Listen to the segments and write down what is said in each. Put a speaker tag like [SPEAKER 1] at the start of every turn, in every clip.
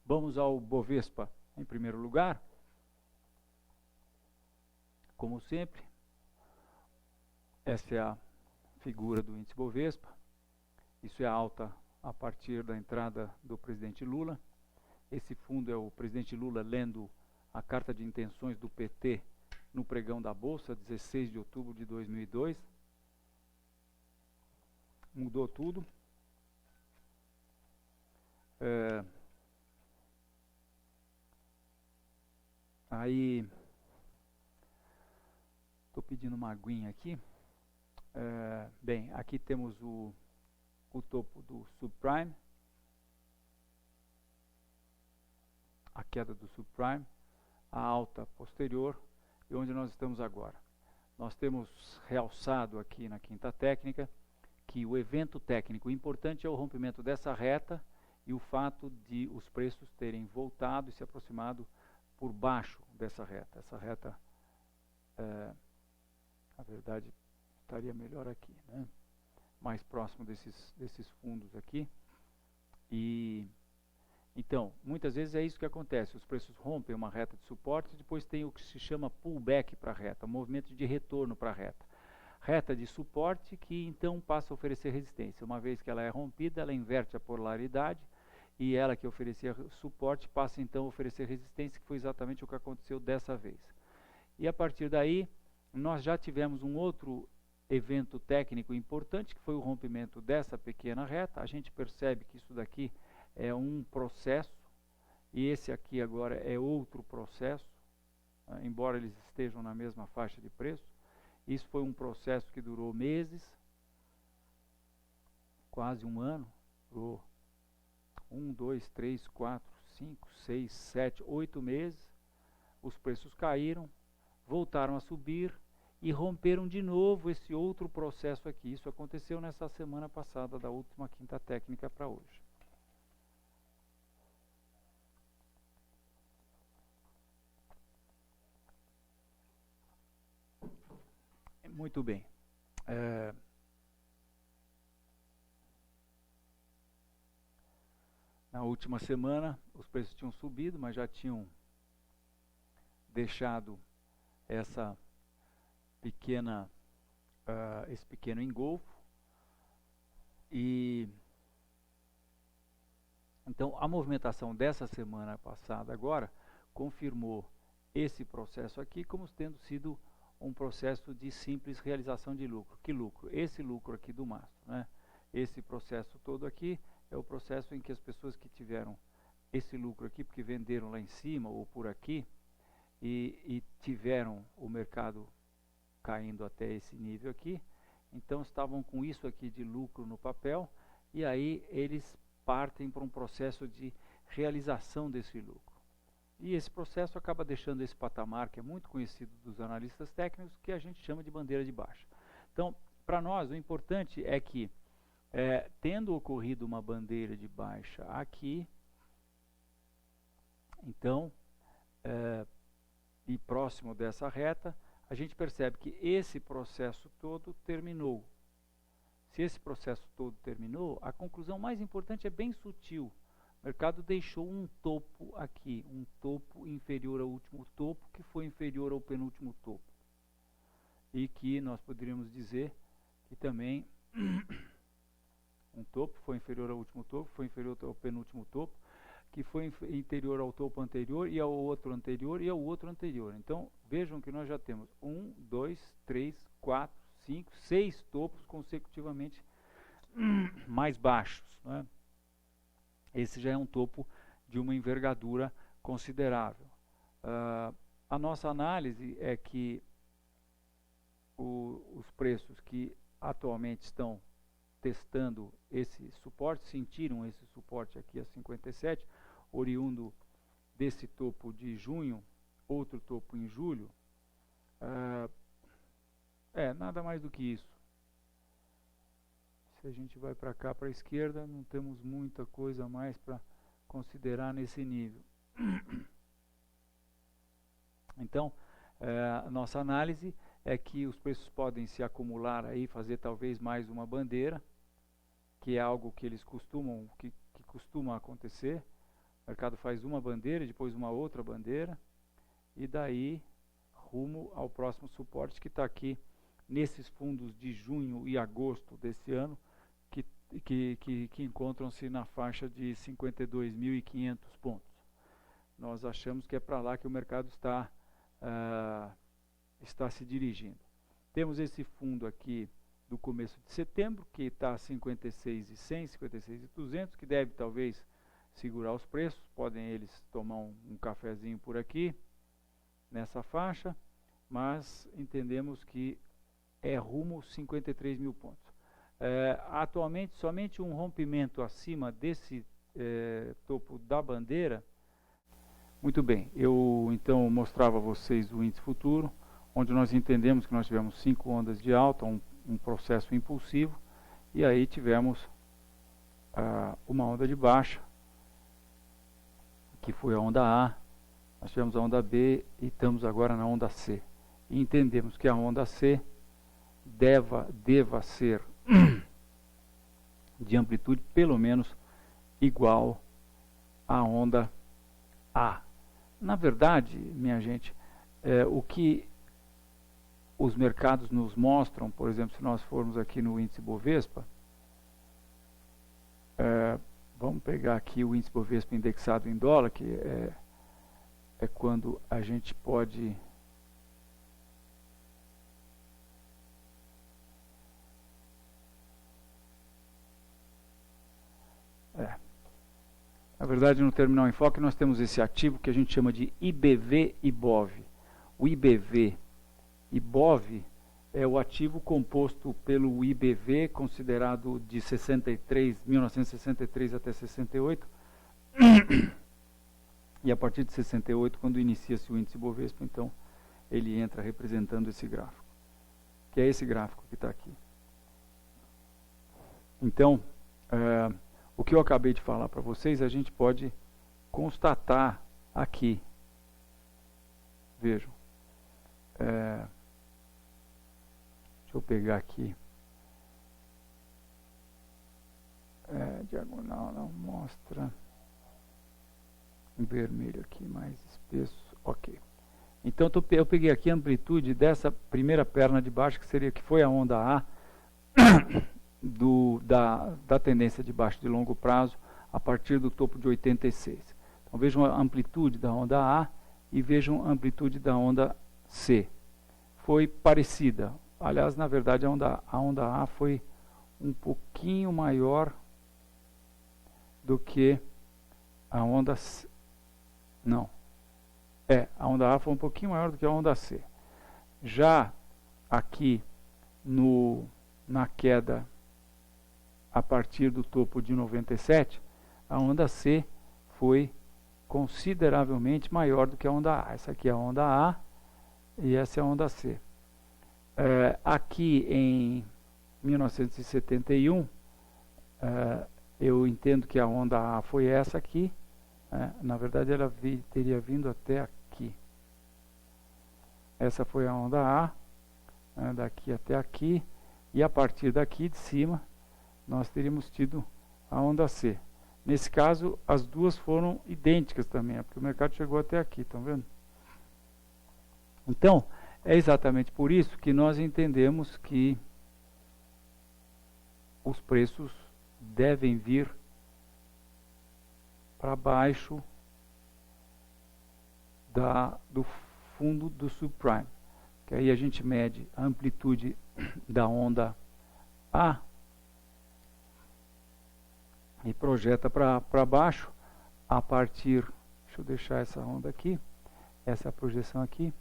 [SPEAKER 1] Vamos ao Bovespa em primeiro lugar. Como sempre, essa é a figura do índice Bovespa. Isso é a alta a partir da entrada do presidente Lula. Esse fundo é o presidente Lula lendo a carta de intenções do PT no pregão da Bolsa, 16 de outubro de 2002. Mudou tudo. Aí, estou pedindo uma aguinha aqui. Bem, aqui temos o topo do subprime, a queda do subprime, a alta posterior e onde nós estamos agora. Nós temos realçado aqui na quinta técnica que o evento técnico importante é o rompimento dessa reta e o fato de os preços terem voltado e se aproximado por baixo dessa reta. Essa reta, na verdade, estaria melhor aqui, né? Mais próximo desses fundos aqui. E então, muitas vezes é isso que acontece. Os preços rompem uma reta de suporte e depois tem o que se chama pullback para a reta, movimento de retorno para a reta. Reta de suporte que então passa a oferecer resistência. Uma vez que ela é rompida, ela inverte a polaridade e ela que oferecia suporte passa então a oferecer resistência, que foi exatamente o que aconteceu dessa vez. E a partir daí, nós já tivemos um outro evento técnico importante, que foi o rompimento dessa pequena reta. A gente percebe que isso daqui é um processo, e esse aqui agora é outro processo, embora eles estejam na mesma faixa de preço. Isso foi um processo que durou meses, quase um ano, durou 1, 2, 3, 4, 5, 6, 7, 8 meses. Os preços caíram, voltaram a subir e romperam de novo esse outro processo aqui. Isso aconteceu nessa semana passada, da última quinta técnica para hoje. Muito bem. Na última semana, os preços tinham subido, mas já tinham deixado esse pequeno engolfo. E então a movimentação dessa semana passada agora confirmou esse processo aqui como tendo sido um processo de simples realização de lucro. Que lucro? Esse lucro aqui do mastro, né? Esse processo todo aqui é o processo em que as pessoas que tiveram esse lucro aqui, porque venderam lá em cima ou por aqui, e tiveram o mercado caindo até esse nível aqui, então estavam com isso aqui de lucro no papel, e aí eles partem para um processo de realização desse lucro. E esse processo acaba deixando esse patamar, que é muito conhecido dos analistas técnicos, que a gente chama de bandeira de baixa. Então, para nós, o importante é que, tendo ocorrido uma bandeira de baixa aqui, então, e próximo dessa reta, a gente percebe que esse processo todo terminou. Se esse processo todo terminou, a conclusão mais importante é bem sutil. O mercado deixou um topo aqui, um topo inferior ao último topo, que foi inferior ao penúltimo topo. E que nós poderíamos dizer que também um topo foi inferior ao último topo, foi inferior ao penúltimo topo, que foi inferior ao topo anterior e ao outro anterior e ao outro anterior. Então, vejam que nós já temos 1, 2, 3, 4, 5, 6 topos consecutivamente mais baixos, né? Esse já é um topo de uma envergadura considerável. A nossa análise é que os preços que atualmente estão testando esse suporte, sentiram esse suporte aqui a 57, oriundo desse topo de junho, outro topo em julho, nada mais do que isso. Se a gente vai para cá, para a esquerda, não temos muita coisa a mais para considerar nesse nível. Então, a nossa análise é que os preços podem se acumular aí, fazer talvez mais uma bandeira, que é algo que eles costuma acontecer. O mercado faz uma bandeira e depois uma outra bandeira, e daí rumo ao próximo suporte que está aqui nesses fundos de junho e agosto desse ano, que encontram-se na faixa de 52.500 pontos. Nós achamos que é para lá que o mercado está se dirigindo. Temos esse fundo aqui do começo de setembro, que está a 56.100, 56.200, que deve talvez segurar os preços. Podem eles tomar um cafezinho por aqui, nessa faixa, mas entendemos que é rumo 53 mil pontos. Atualmente, somente um rompimento acima desse topo da bandeira. Muito bem, eu então mostrava a vocês o índice futuro, onde nós entendemos que nós tivemos 5 ondas de alta, um processo impulsivo, e aí tivemos uma onda de baixa, que foi a onda A, nós tivemos a onda B e estamos agora na onda C. E entendemos que a onda C deva ser de amplitude pelo menos igual à onda A. Na verdade, minha gente, o que os mercados nos mostram, por exemplo, se nós formos aqui no índice Bovespa, vamos pegar aqui o índice Bovespa indexado em dólar, que é quando a gente pode na verdade, no Terminal Enfoque nós temos esse ativo que a gente chama de IBV-IBOV. O IBV-IBOV é o ativo composto pelo IBV, considerado de 1963 até 68, e a partir de 68, quando inicia-se o índice Bovespa, então ele entra representando esse gráfico, que é esse gráfico que está aqui. Então, o que eu acabei de falar para vocês, a gente pode constatar aqui. Vejam. Deixa eu pegar aqui. Diagonal não mostra. Em vermelho aqui, mais espesso. Ok. Então eu peguei aqui a amplitude dessa primeira perna de baixo, que foi a onda A, da tendência de baixo de longo prazo a partir do topo de 86. Então vejam a amplitude da onda A e vejam a amplitude da onda C. Foi parecida. Aliás, na verdade, a onda A foi um pouquinho maior do que a onda C. Não. A onda A foi um pouquinho maior do que a onda C. Já aqui na queda a partir do topo de 97, a onda C foi consideravelmente maior do que a onda A. Essa aqui é a onda A e essa é a onda C. Aqui em 1971, eu entendo que a onda A foi essa aqui. Na verdade, ela teria vindo até aqui. Essa foi a onda A, daqui até aqui. E a partir daqui de cima, nós teríamos tido a onda C. Nesse caso, as duas foram idênticas também, porque o mercado chegou até aqui, estão vendo? Então, é exatamente por isso que nós entendemos que os preços devem vir para baixo do fundo do subprime. Que aí a gente mede a amplitude da onda A e projeta para baixo a partir, deixa eu deixar essa onda aqui, essa é a projeção aqui,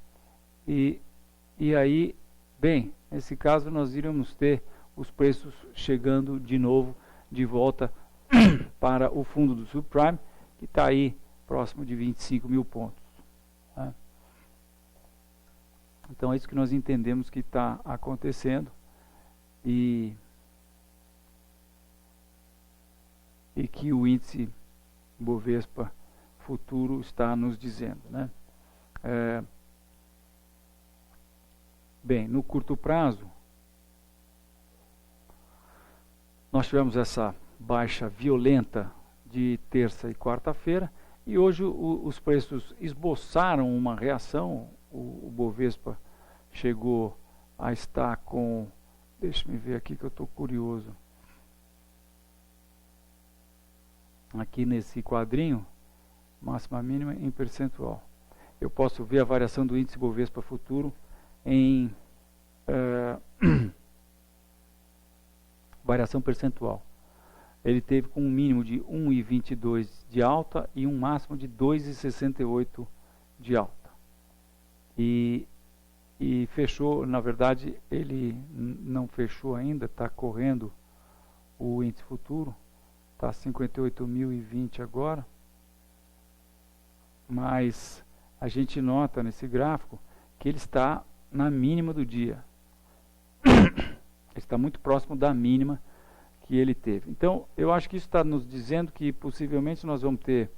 [SPEAKER 1] e aí, bem, nesse caso nós iríamos ter os preços chegando de novo, de volta para o fundo do subprime, que está aí próximo de 25 mil pontos. Né? Então é isso que nós entendemos que está acontecendo e que o índice Bovespa futuro está nos dizendo. Né? Bem, no curto prazo, nós tivemos essa baixa violenta de terça e quarta-feira, E hoje os preços esboçaram uma reação. O Bovespa chegou a estar com... Deixa-me ver aqui que eu estou curioso. Aqui nesse quadrinho, máxima mínima em percentual. Eu posso ver a variação do índice Bovespa futuro em variação percentual. Ele teve com um mínimo de 1,22 de alta e um máximo de 2,68 de alta. E fechou, na verdade, ele não fechou ainda, está correndo o índice futuro, está 58.020 agora, mas a gente nota nesse gráfico que ele está na mínima do dia. Ele está muito próximo da mínima que ele teve. Então, eu acho que isso está nos dizendo que possivelmente nós vamos ter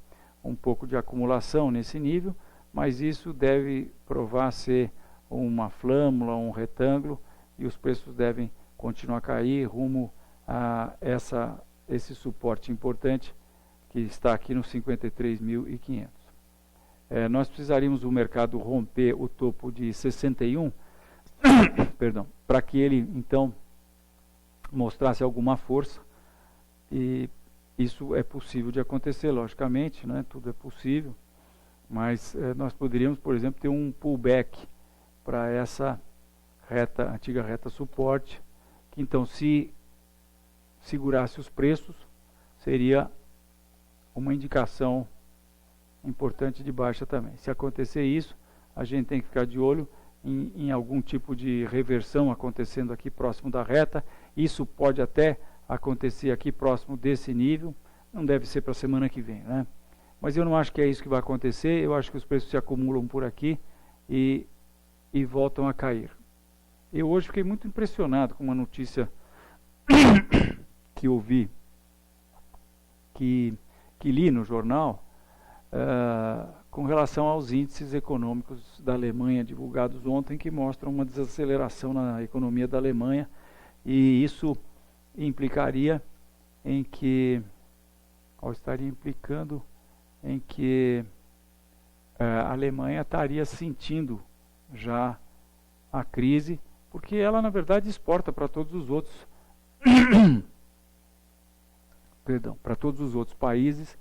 [SPEAKER 1] um pouco de acumulação nesse nível, mas isso deve provar ser uma flâmula, um retângulo, e os preços devem continuar a cair rumo a esse suporte importante que está aqui nos 53.500. Nós precisaríamos do mercado romper o topo de 61, perdão, para que ele então mostrasse alguma força, e isso é possível de acontecer, logicamente, né? Tudo é possível, mas nós poderíamos, por exemplo, ter um pullback para essa antiga reta suporte, que então, se segurasse os preços, seria uma indicação importante de baixa também. Se acontecer isso, a gente tem que ficar de olho em algum tipo de reversão acontecendo aqui próximo da reta. Isso pode até acontecer aqui próximo desse nível, não deve ser para a semana que vem, né? Mas eu não acho que é isso que vai acontecer. Eu acho que os preços se acumulam por aqui e voltam a cair. Eu hoje fiquei muito impressionado com uma notícia que ouvi, que li no jornal, com relação aos índices econômicos da Alemanha divulgados ontem, que mostram uma desaceleração na economia da Alemanha, e isso implicaria em que, estaria implicando em que a Alemanha estaria sentindo já a crise, porque ela na verdade exporta para todos os outros para todos os outros países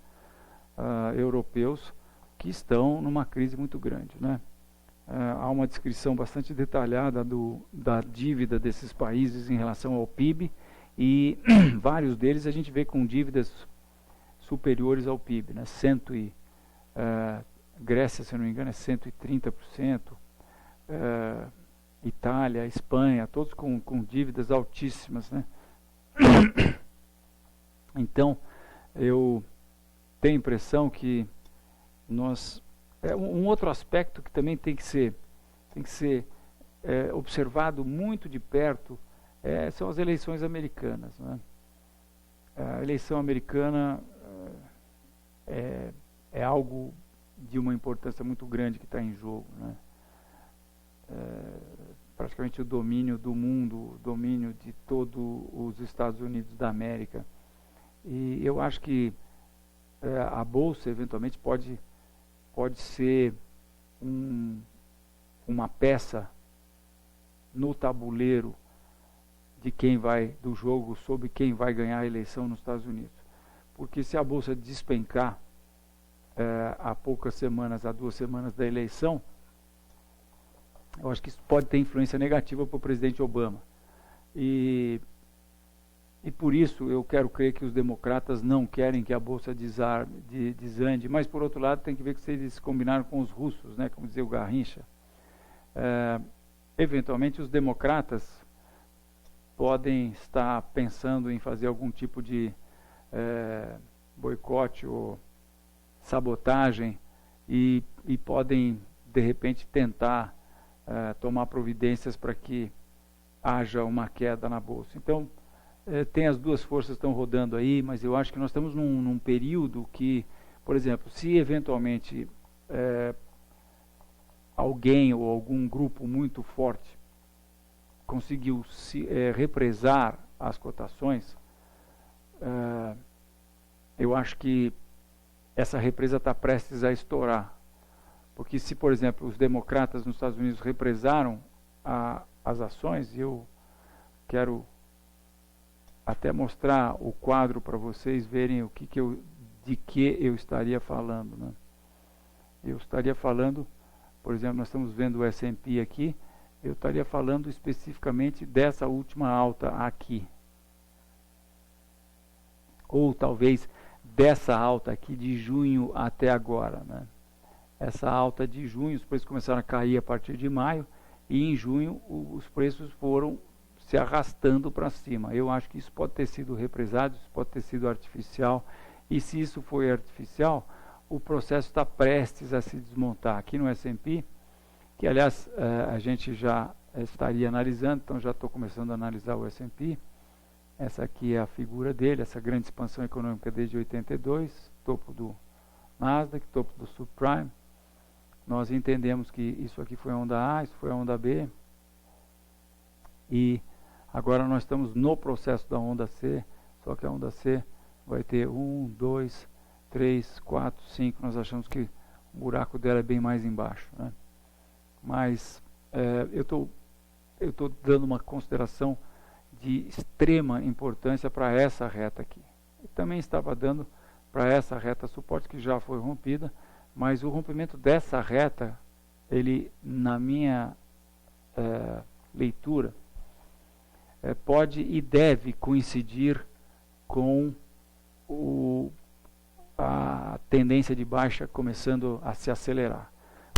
[SPEAKER 1] europeus que estão numa crise muito grande, né? Há uma descrição bastante detalhada da dívida desses países em relação ao PIB, e vários deles a gente vê com dívidas superiores ao PIB, né? Grécia, se não me engano, é 130%, Itália, Espanha, todos com dívidas altíssimas, né? Então, eu tenho a impressão que um outro aspecto que também tem que ser observado muito de perto são as eleições americanas, né? A eleição americana é algo de uma importância muito grande que está em jogo, né? Praticamente o domínio do mundo, o domínio de todos os Estados Unidos da América. E eu acho que a Bolsa eventualmente pode ser uma peça no tabuleiro do jogo sobre quem vai ganhar a eleição nos Estados Unidos. Porque se a Bolsa despencar há poucas semanas, há 2 semanas da eleição, eu acho que isso pode ter influência negativa para o presidente Obama. E por isso eu quero crer que os democratas não querem que a Bolsa desande, mas por outro lado tem que ver que eles combinaram com os russos, né, como dizia o Garrincha. Eventualmente os democratas podem estar pensando em fazer algum tipo de boicote ou sabotagem e podem de repente tentar tomar providências para que haja uma queda na Bolsa. Então, tem as duas forças que estão rodando aí, mas eu acho que nós estamos num período que, por exemplo, se eventualmente alguém ou algum grupo muito forte conseguiu represar as cotações, eu acho que essa represa está prestes a estourar. Porque se, por exemplo, os democratas nos Estados Unidos represaram as ações, e eu quero até mostrar o quadro para vocês verem de que eu estaria falando, né? Eu estaria falando, por exemplo, nós estamos vendo o S&P aqui, eu estaria falando especificamente dessa última alta aqui. Ou talvez dessa alta aqui de junho até agora, né? Essa alta de junho, os preços começaram a cair a partir de maio, e em junho os preços foram se arrastando para cima. Eu acho que isso pode ter sido represado, isso pode ter sido artificial, e se isso foi artificial, o processo está prestes a se desmontar. Aqui no S&P, que aliás a gente já estaria analisando, então já estou começando a analisar o S&P. Essa aqui é a figura dele, essa grande expansão econômica desde 82, topo do Nasdaq, topo do subprime. Nós entendemos que isso aqui foi a onda A, isso foi a onda B, e agora nós estamos no processo da onda C, só que a onda C vai ter 1, 2, 3, 4, 5, nós achamos que o buraco dela é bem mais embaixo, né? Mas eu estou dando uma consideração de extrema importância para essa reta aqui. E também estava dando para essa reta suporte que já foi rompida, mas o rompimento dessa reta, ele, na minha leitura, pode e deve coincidir com a tendência de baixa começando a se acelerar.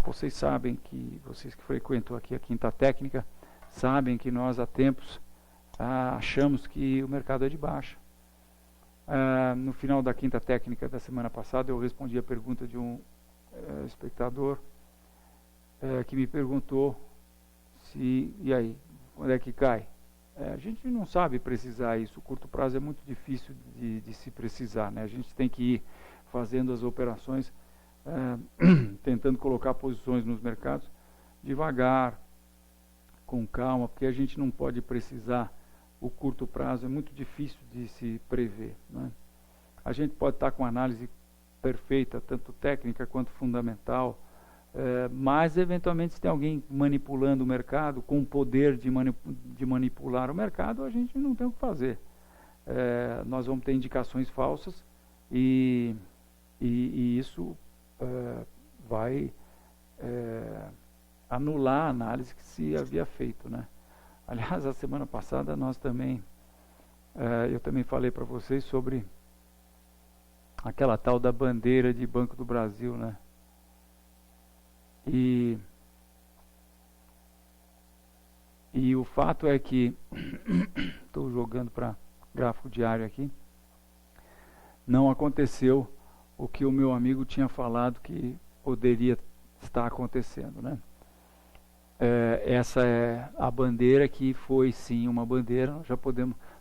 [SPEAKER 1] Vocês sabem que, vocês que frequentam aqui a Quinta Técnica, sabem que nós há tempos achamos que o mercado é de baixa. No final da Quinta Técnica da semana passada, eu respondi a pergunta de um espectador que me perguntou e aí, quando é que cai? A gente não sabe precisar isso, o curto prazo é muito difícil de se precisar, né? A gente tem que ir fazendo as operações, tentando colocar posições nos mercados devagar, com calma, porque a gente não pode precisar. O curto prazo é muito difícil de se prever, né? A gente pode estar com análise perfeita, tanto técnica quanto fundamental, mas eventualmente se tem alguém manipulando o mercado, com o poder de manipular o mercado, a gente não tem o que fazer. Nós vamos ter indicações falsas e isso vai anular a análise que se havia feito, né? Aliás, a semana passada eu também falei para vocês sobre aquela tal da bandeira de Banco do Brasil, né? E o fato é que, estou jogando para gráfico diário aqui, não aconteceu o que o meu amigo tinha falado que poderia estar acontecendo, né? Essa é a bandeira que foi sim uma bandeira,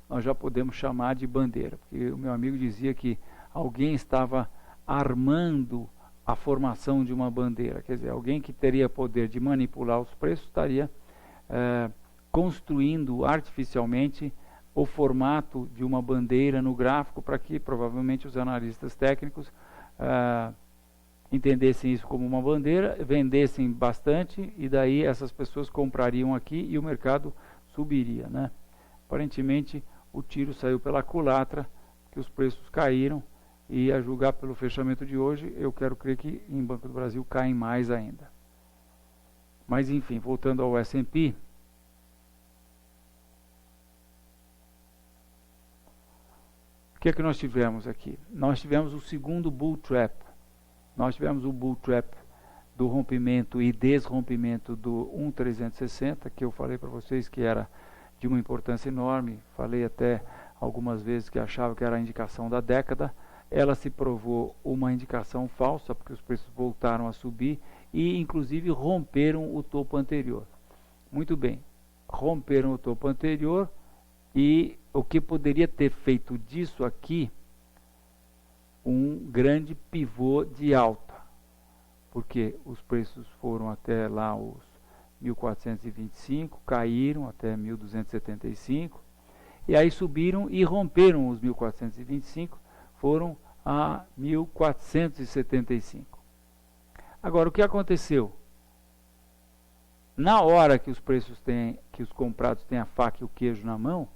[SPEAKER 1] nós já podemos chamar de bandeira, porque o meu amigo dizia que alguém estava armando a formação de uma bandeira, quer dizer, alguém que teria poder de manipular os preços estaria construindo artificialmente o formato de uma bandeira no gráfico para que provavelmente os analistas técnicos entendessem isso como uma bandeira, vendessem bastante e daí essas pessoas comprariam aqui e o mercado subiria, né? Aparentemente o tiro saiu pela culatra, que os preços caíram e a julgar pelo fechamento de hoje, eu quero crer que em Banco do Brasil caem mais ainda. Mas enfim, voltando ao S&P, o que é que nós tivemos aqui? Nós tivemos o segundo bull trap. Nós tivemos o bull trap do rompimento e desrompimento do 1.360, que eu falei para vocês que era de uma importância enorme. Falei até algumas vezes que achava que era a indicação da década. Ela se provou uma indicação falsa, porque os preços voltaram a subir e inclusive romperam o topo anterior. Muito bem, romperam o topo anterior e o que poderia ter feito disso aqui um grande pivô de alta, porque os preços foram até lá os 1.425, caíram até 1.275, e aí subiram e romperam os 1.425, foram a 1.475. Agora, o que aconteceu? Na hora que os comprados têm a faca e o queijo na mão,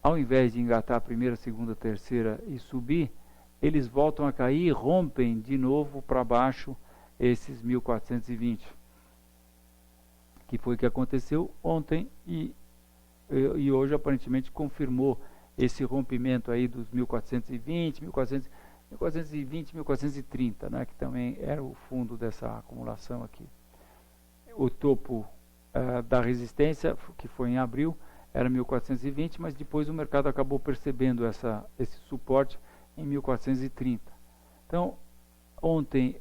[SPEAKER 1] ao invés de engatar a primeira, segunda, terceira e subir, eles voltam a cair e rompem de novo para baixo esses 1.420. Que foi o que aconteceu ontem e hoje aparentemente confirmou esse rompimento aí dos 1.420, 1.430, né, que também era o fundo dessa acumulação aqui. O topo da resistência, que foi em abril, era 1.420, mas depois o mercado acabou percebendo esse suporte em 1.430. Então, ontem,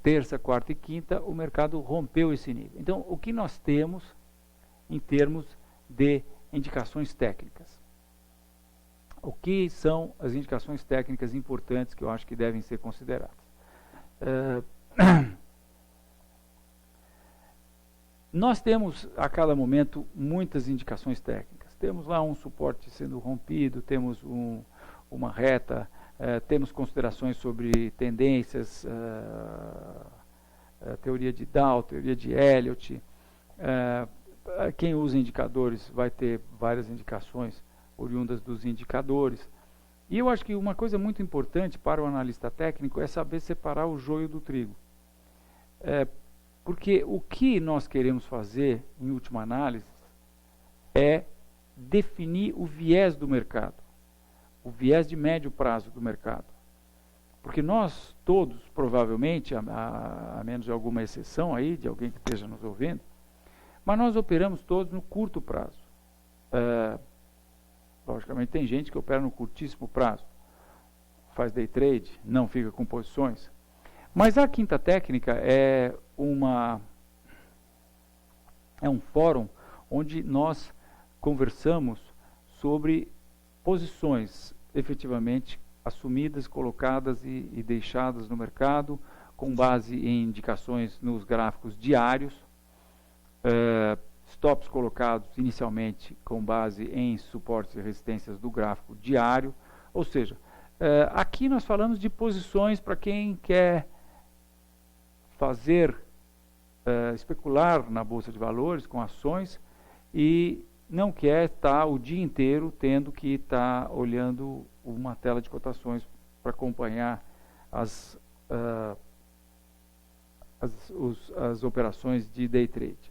[SPEAKER 1] terça, quarta e quinta, o mercado rompeu esse nível. Então, o que nós temos em termos de indicações técnicas? O que são as indicações técnicas importantes que eu acho que devem ser consideradas? Nós temos a cada momento muitas indicações técnicas. Temos lá um suporte sendo rompido, temos uma reta, temos considerações sobre tendências, teoria de Dow, teoria de Elliott. Quem usa indicadores vai ter várias indicações oriundas dos indicadores. E eu acho que uma coisa muito importante para o analista técnico é saber separar o joio do trigo. Porque o que nós queremos fazer, em última análise, é definir o viés do mercado, o viés de médio prazo do mercado. Porque nós todos, provavelmente, a menos de alguma exceção aí, de alguém que esteja nos ouvindo, mas nós operamos todos no curto prazo. Logicamente tem gente que opera no curtíssimo prazo, faz day trade, não fica com posições. Mas a Quinta Técnica é um fórum onde nós conversamos sobre posições efetivamente assumidas, colocadas e deixadas no mercado, com base em indicações nos gráficos diários, stops colocados inicialmente com base em suportes e resistências do gráfico diário. Ou seja, aqui nós falamos de posições para quem quer especular na Bolsa de Valores com ações e não quer estar o dia inteiro tendo que estar olhando uma tela de cotações para acompanhar as operações de day trade.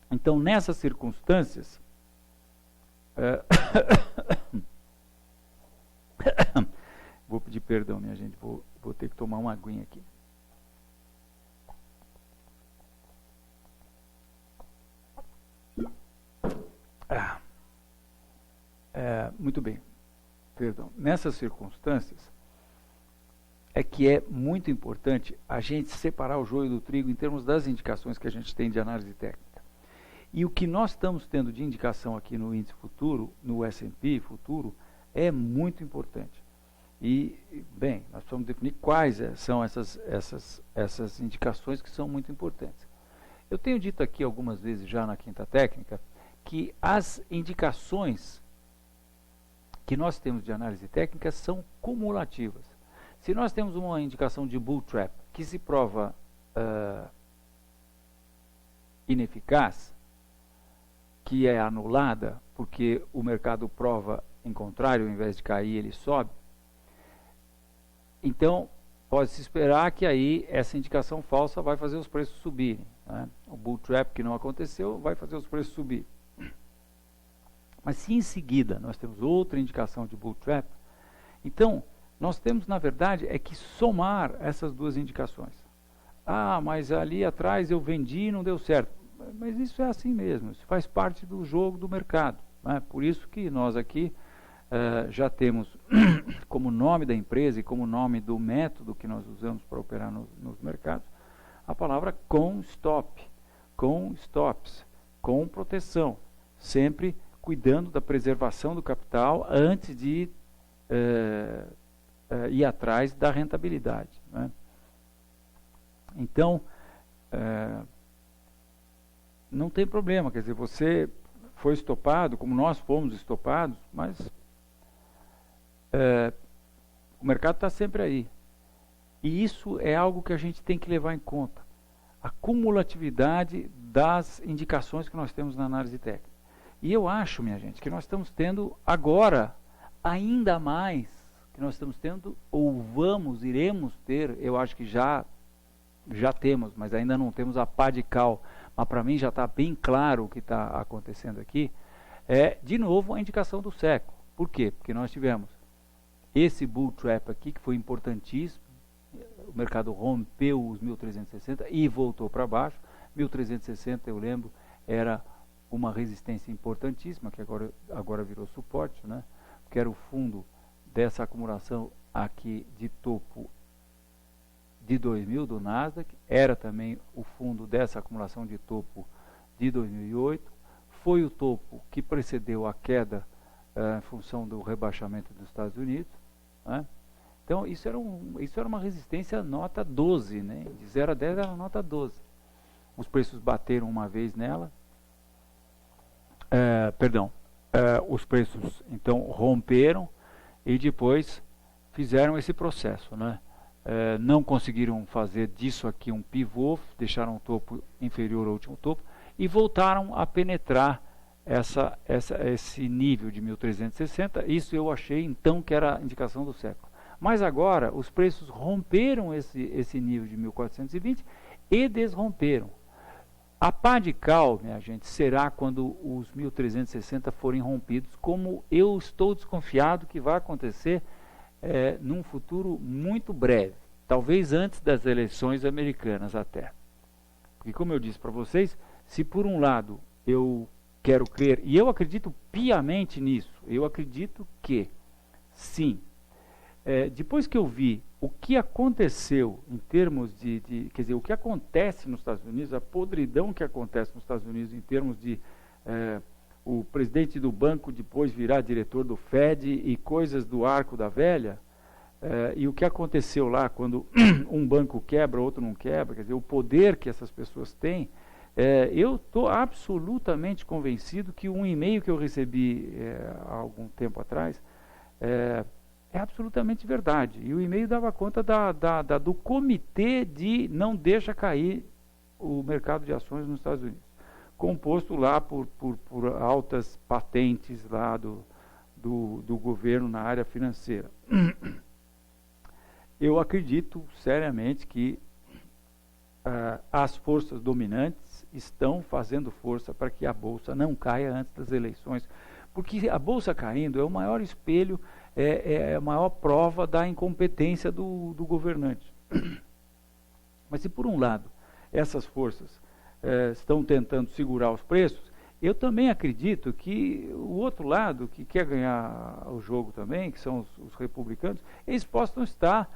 [SPEAKER 1] Então, nessas circunstâncias, vou pedir perdão, minha gente, vou ter que tomar uma aguinha aqui. Muito bem, perdão. Nessas circunstâncias, é que é muito importante a gente separar o joio do trigo em termos das indicações que a gente tem de análise técnica. E o que nós estamos tendo de indicação aqui no índice futuro, no S&P futuro, é muito importante. E, bem, nós precisamos definir quais são essas indicações que são muito importantes. Eu tenho dito aqui algumas vezes já na Quinta Técnica que as indicações que nós temos de análise técnica são cumulativas. Se nós temos uma indicação de bull trap que se prova ineficaz, que é anulada porque o mercado prova em contrário, ao invés de cair ele sobe, então pode-se esperar que aí essa indicação falsa vai fazer os preços subirem, né? O bull trap que não aconteceu vai fazer os preços subir. Mas se em seguida nós temos outra indicação de bull trap, então nós temos, na verdade, que somar essas duas indicações. Mas ali atrás eu vendi e não deu certo. Mas isso é assim mesmo, isso faz parte do jogo do mercado, né? Por isso que nós aqui já temos como nome da empresa e como nome do método que nós usamos para operar nos mercados, a palavra com stop, com stops, com proteção, sempre cuidando da preservação do capital antes de ir atrás da rentabilidade, né? Então, não tem problema, quer dizer, você foi estopado, como nós fomos estopados, mas o mercado está sempre aí. E isso é algo que a gente tem que levar em conta. A cumulatividade das indicações que nós temos na análise técnica. E eu acho, minha gente, que nós estamos tendo agora, ainda mais, que nós estamos tendo, ou iremos ter, eu acho que já temos, mas ainda não temos a pá de cal, mas para mim já está bem claro o que está acontecendo aqui, de novo, a indicação do século. Por quê? Porque nós tivemos esse bull trap aqui, que foi importantíssimo, o mercado rompeu os 1.360 e voltou para baixo. 1.360, eu lembro, era uma resistência importantíssima, que agora virou suporte, né? Que era o fundo dessa acumulação aqui de topo de 2000 do Nasdaq, era também o fundo dessa acumulação de topo de 2008, foi o topo que precedeu a queda em função do rebaixamento dos Estados Unidos, né? Então, isso era uma resistência nota 12, né? De 0 a 10 era nota 12. Os preços bateram uma vez nela. Os preços, então, romperam e depois fizeram esse processo, né? Não conseguiram fazer disso aqui um pivô, deixaram o topo inferior ao último topo e voltaram a penetrar esse nível de 1.360. Isso eu achei, então, que era a indicação do século. Mas agora os preços romperam esse nível de 1.420 e desromperam. A pá de cal, minha gente, será quando os 1.360 forem rompidos, como eu estou desconfiado que vai acontecer num futuro muito breve, talvez antes das eleições americanas até. Porque, como eu disse para vocês, se por um lado eu quero crer, e eu acredito piamente nisso, eu acredito que, sim, depois que eu vi o que aconteceu em termos quer dizer, o que acontece nos Estados Unidos, a podridão que acontece nos Estados Unidos em termos de o presidente do banco depois virar diretor do Fed e coisas do arco da velha, e o que aconteceu lá quando um banco quebra, outro não quebra, quer dizer, o poder que essas pessoas têm, eu estou absolutamente convencido que um e-mail que eu recebi há algum tempo atrás é absolutamente verdade. E o e-mail dava conta do comitê de não deixa cair o mercado de ações nos Estados Unidos, composto lá por altas patentes lá do governo na área financeira. Eu acredito seriamente que as forças dominantes estão fazendo força para que a Bolsa não caia antes das eleições, porque a Bolsa caindo é o maior espelho, é a maior prova da incompetência do governante. Mas se por um lado essas forças estão tentando segurar os preços, eu também acredito que o outro lado, que quer ganhar o jogo também, que são os republicanos, eles possam estar.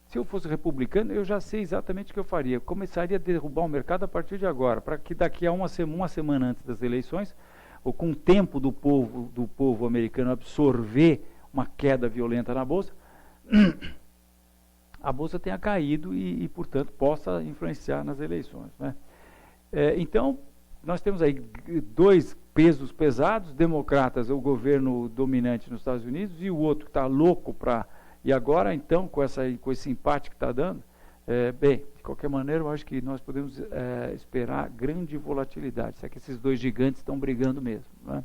[SPEAKER 1] Se eu fosse republicano, eu já sei exatamente o que eu faria. Eu começaria a derrubar o mercado a partir de agora, para que daqui a uma semana antes das eleições, ou com o tempo do povo americano absorver uma queda violenta na Bolsa, a Bolsa tenha caído e, portanto, possa influenciar nas eleições, né? Então, nós temos aí dois pesos pesados, democratas, o governo dominante nos Estados Unidos, e o outro que está louco para... E agora, então, com esse empate que está dando, bem, de qualquer maneira, eu acho que nós podemos esperar grande volatilidade. Será que esses dois gigantes estão brigando mesmo, né?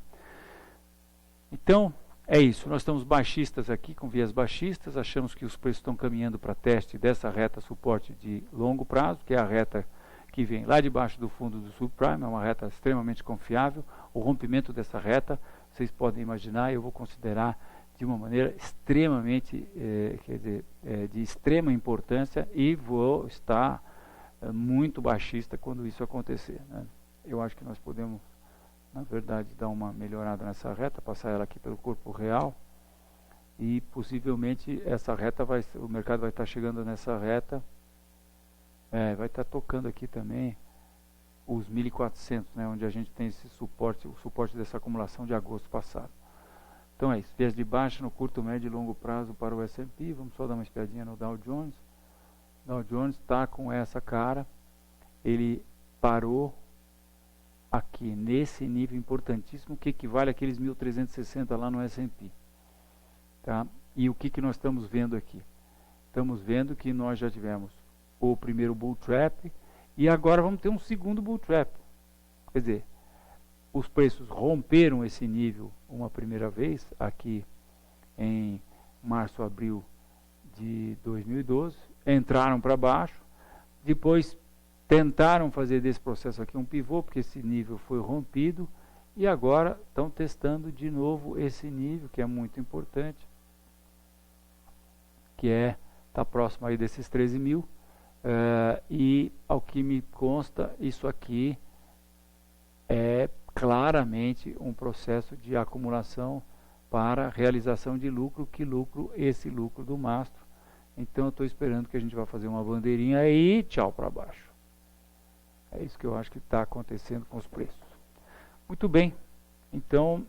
[SPEAKER 1] Então, é isso. Nós estamos baixistas aqui, com viés baixistas, achamos que os preços estão caminhando para teste dessa reta suporte de longo prazo, que é a reta que vem lá debaixo do fundo do subprime, é uma reta extremamente confiável. O rompimento dessa reta, vocês podem imaginar, eu vou considerar de uma maneira extremamente, de extrema importância, e vou estar muito baixista quando isso acontecer, né? Eu acho que nós podemos, na verdade, dar uma melhorada nessa reta, passar ela aqui pelo corpo real, e possivelmente essa reta o mercado vai estar chegando nessa reta, vai estar tocando aqui também os 1.400, né, onde a gente tem esse suporte, o suporte dessa acumulação de agosto passado. Então é isso, viés de baixa no curto, médio e longo prazo para o S&P. Vamos só dar uma espiadinha no Dow Jones. Dow Jones está com essa cara, ele parou aqui, nesse nível importantíssimo, que equivale àqueles 1.360 lá no S&P. Tá? E o que nós estamos vendo aqui? Estamos vendo que nós já tivemos o primeiro bull trap e agora vamos ter um segundo bull trap. Quer dizer, os preços romperam esse nível uma primeira vez, aqui em março, abril de 2012, entraram para baixo, depois tentaram fazer desse processo aqui um pivô, porque esse nível foi rompido, e agora estão testando de novo esse nível, que é muito importante, que está próximo aí desses 13 mil, e ao que me consta, isso aqui é claramente um processo de acumulação para realização de lucro, esse lucro do mastro. Então eu estou esperando que a gente vai fazer uma bandeirinha aí, tchau para baixo. É isso que eu acho que está acontecendo com os preços. Muito bem, então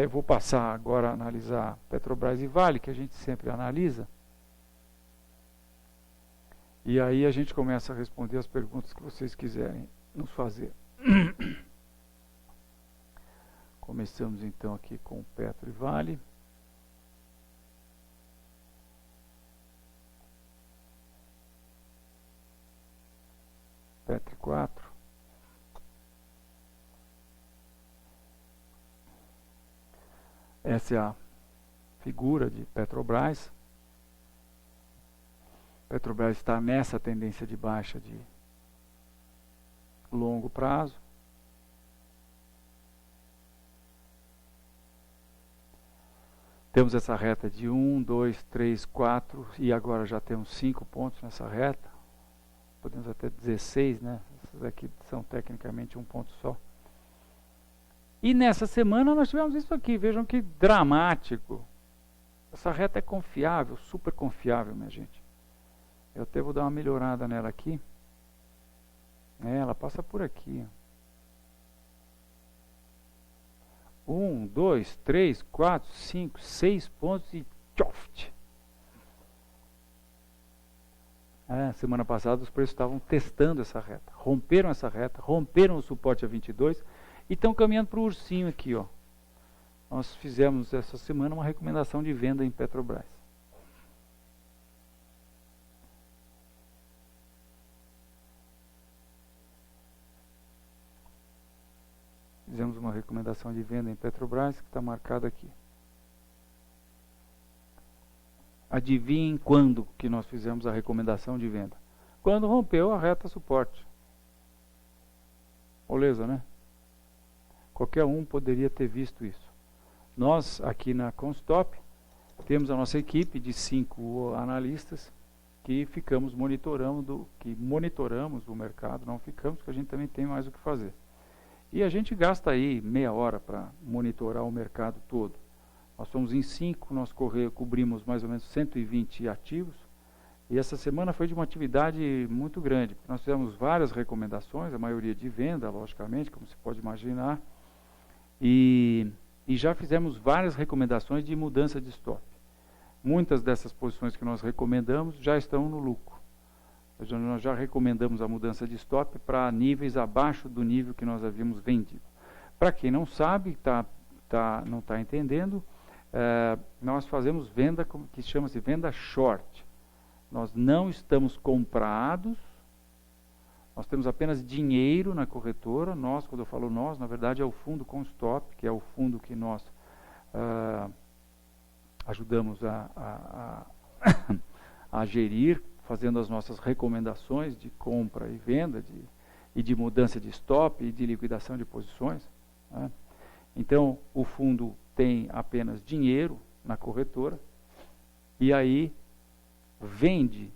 [SPEAKER 1] eu vou passar agora a analisar Petrobras e Vale, que a gente sempre analisa. E aí a gente começa a responder as perguntas que vocês quiserem nos fazer. Começamos então aqui com Petro e Vale. Petro 4. Essa é a figura de Petrobras. Petrobras está nessa tendência de baixa de longo prazo. Temos essa reta de 1, 2, 3, 4 e agora já temos 5 pontos nessa reta. Podemos até 16, né? Essas aqui são tecnicamente um ponto só. E nessa semana nós tivemos isso aqui, vejam que dramático. Essa reta é confiável, super confiável, minha gente. Eu até vou dar uma melhorada nela aqui. Ela passa por aqui. 1, 2, 3, 4, 5, 6 pontos e tchoft. Semana passada os preços estavam testando essa reta. Romperam essa reta, romperam o suporte a 22 e estão caminhando para o ursinho aqui, ó. Nós fizemos essa semana uma recomendação de venda em Petrobras. Fizemos uma recomendação de venda em Petrobras, que está marcada aqui. Adivinhem quando que nós fizemos a recomendação de venda? Quando rompeu a reta suporte. Beleza, né? Qualquer um poderia ter visto isso. Nós, aqui na Constop, temos a nossa equipe de 5 analistas que monitoramos o mercado, não ficamos, porque a gente também tem mais o que fazer. E a gente gasta aí meia hora para monitorar o mercado todo. Nós somos em 5, nós cobrimos mais ou menos 120 ativos. E essa semana foi de uma atividade muito grande. Nós fizemos várias recomendações, a maioria de venda, logicamente, como se pode imaginar. E já fizemos várias recomendações de mudança de stop. Muitas dessas posições que nós recomendamos já estão no lucro. Nós já recomendamos a mudança de stop para níveis abaixo do nível que nós havíamos vendido. Para quem não sabe, não está entendendo, nós fazemos venda que chama-se venda short. Nós não estamos comprados, nós temos apenas dinheiro na corretora. Nós, quando eu falo nós, na verdade é o fundo Constop, que é o fundo que nós ajudamos a gerir, fazendo as nossas recomendações de compra e venda, e de mudança de stop e de liquidação de posições. Né? Então, o fundo tem apenas dinheiro na corretora e aí vende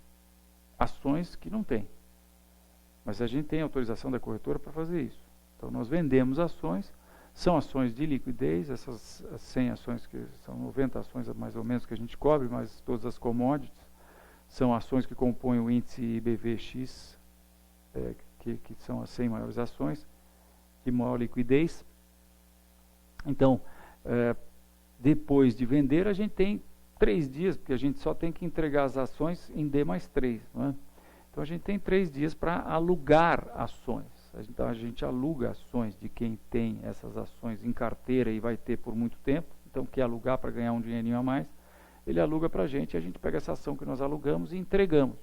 [SPEAKER 1] ações que não tem. Mas a gente tem autorização da corretora para fazer isso. Então, nós vendemos ações, são ações de liquidez, essas 100 ações, que são 90 ações mais ou menos que a gente cobre, mas todas as commodities, são ações que compõem o índice IBVX, que são as 100 maiores ações, de maior liquidez. Então, depois de vender, a gente tem 3 dias, porque a gente só tem que entregar as ações em D+3. Não é? Então, a gente tem 3 dias para alugar ações. Então a gente aluga ações de quem tem essas ações em carteira e vai ter por muito tempo, então quer alugar para ganhar um dinheirinho a mais, ele aluga para a gente pega essa ação que nós alugamos e entregamos.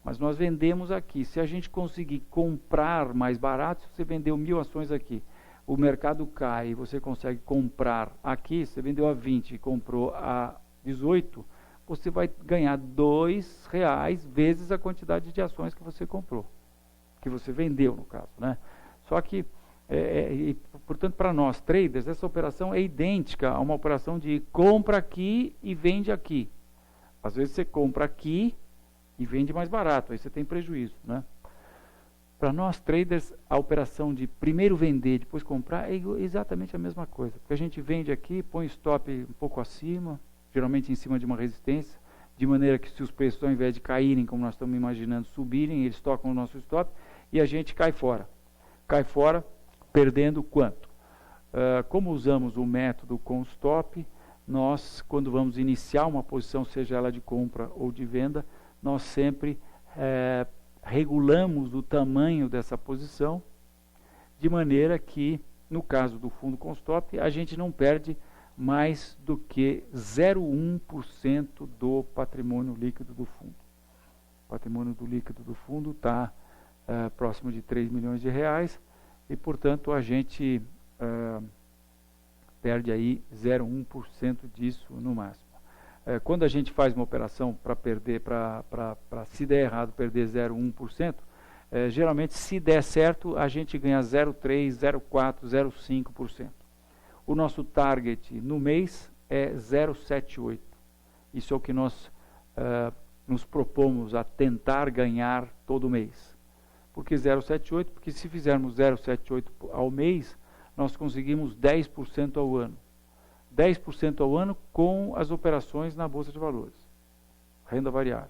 [SPEAKER 1] Mas nós vendemos aqui. Se a gente conseguir comprar mais barato, se você vendeu 1.000 ações aqui, o mercado cai e você consegue comprar aqui, você vendeu a 20 e comprou a 18, você vai ganhar R$2 vezes a quantidade de ações que você comprou, que você vendeu no caso, né? Só que, portanto, para nós traders, essa operação é idêntica a uma operação de compra aqui e vende aqui. Às vezes você compra aqui e vende mais barato, aí você tem prejuízo, né? Para nós traders, a operação de primeiro vender, depois comprar, é exatamente a mesma coisa. Porque a gente vende aqui, põe stop um pouco acima, geralmente em cima de uma resistência, de maneira que se os preços, ao invés de caírem, como nós estamos imaginando, subirem, eles tocam o nosso stop e a gente cai fora. Cai fora, perdendo quanto? Como usamos o método com stop, nós, quando vamos iniciar uma posição, seja ela de compra ou de venda, nós sempre regulamos o tamanho dessa posição, de maneira que, no caso do fundo com stop, a gente não perde mais do que 0,1% do patrimônio líquido do fundo. O patrimônio líquido do fundo está próximo de R$3 milhões e, portanto, a gente perde aí 0,1% disso no máximo. Quando a gente faz uma operação para perder, para se der errado, perder 0,1%, geralmente se der certo, a gente ganha 0,3%, 0,4%, 0,5%. O nosso target no mês é 0,78%. Isso é o que nós nos propomos a tentar ganhar todo mês. Por que 0,78%? Porque se fizermos 0,78% ao mês, nós conseguimos 10% ao ano. 10% ao ano com as operações na Bolsa de Valores, renda variável.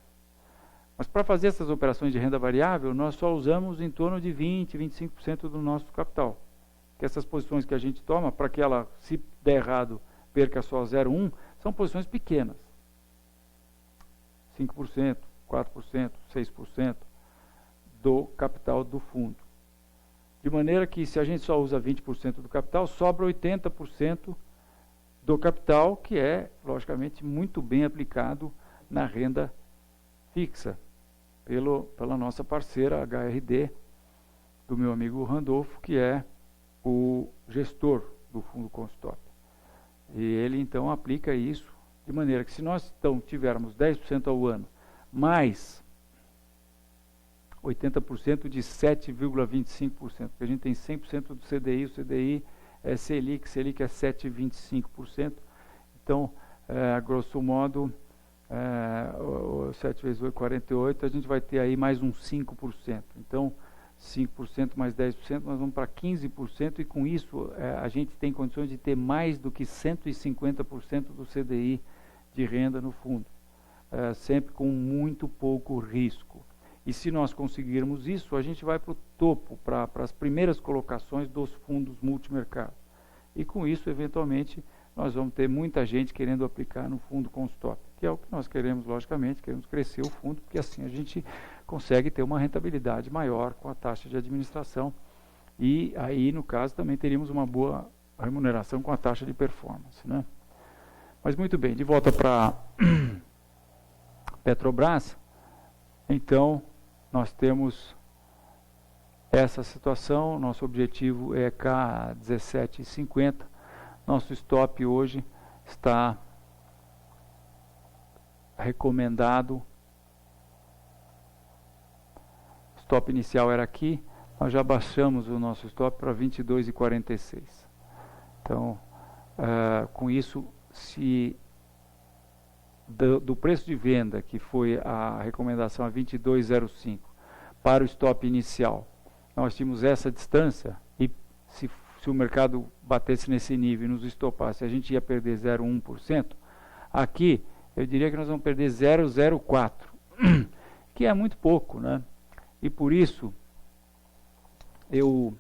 [SPEAKER 1] Mas para fazer essas operações de renda variável, nós só usamos em torno de 20%, 25% do nosso capital. Que essas posições que a gente toma, para que ela, se der errado, perca só 0,1%, são posições pequenas. 5%, 4%, 6% do capital do fundo. De maneira que, se a gente só usa 20% do capital, sobra 80% do capital, que é, logicamente, muito bem aplicado na renda fixa, pela nossa parceira HRD, do meu amigo Randolfo, que é o gestor do fundo com stop. E ele, então, aplica isso de maneira que, se nós então tivermos 10% ao ano, mais 80% de 7,25%, porque a gente tem 100% do CDI, o CDI é Selic é 7,25%, então, grosso modo, 7 vezes 8, 48, a gente vai ter aí mais uns 5%. Então, 5% mais 10%, nós vamos para 15%, e com isso a gente tem condições de ter mais do que 150% do CDI de renda no fundo, sempre com muito pouco risco. E se nós conseguirmos isso, a gente vai para o topo, para as primeiras colocações dos fundos multimercado. E com isso, eventualmente, nós vamos ter muita gente querendo aplicar no fundo com stop, que é o que nós queremos, logicamente, queremos crescer o fundo, porque assim a gente consegue ter uma rentabilidade maior com a taxa de administração. E aí, no caso, também teríamos uma boa remuneração com a taxa de performance, né? Mas muito bem, de volta para Petrobras, então, nós temos essa situação, nosso objetivo é K 17,50, nosso stop hoje está recomendado, stop inicial era aqui, nós já baixamos o nosso stop para 22,46. Então, com isso, se do preço de venda, que foi a recomendação a 22,05, para o stop inicial, nós tínhamos essa distância, e se o mercado batesse nesse nível e nos estopasse, a gente ia perder 0,1%, aqui eu diria que nós vamos perder 0,04%, que é muito pouco, né? E por isso, eu,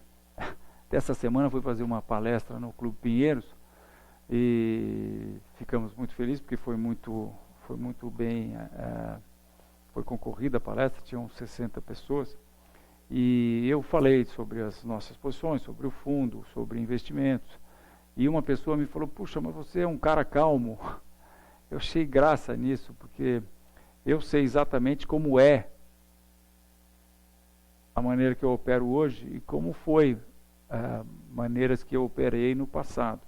[SPEAKER 1] dessa semana, fui fazer uma palestra no Clube Pinheiros, e ficamos muito felizes, porque foi muito bem, foi concorrida a palestra, tinham 60 pessoas, E eu falei sobre as nossas posições, sobre o fundo, sobre investimentos. E uma pessoa me falou, puxa, mas você é um cara calmo. Eu achei graça nisso, porque eu sei exatamente como é a maneira que eu opero hoje e como foi maneiras que eu operei no passado.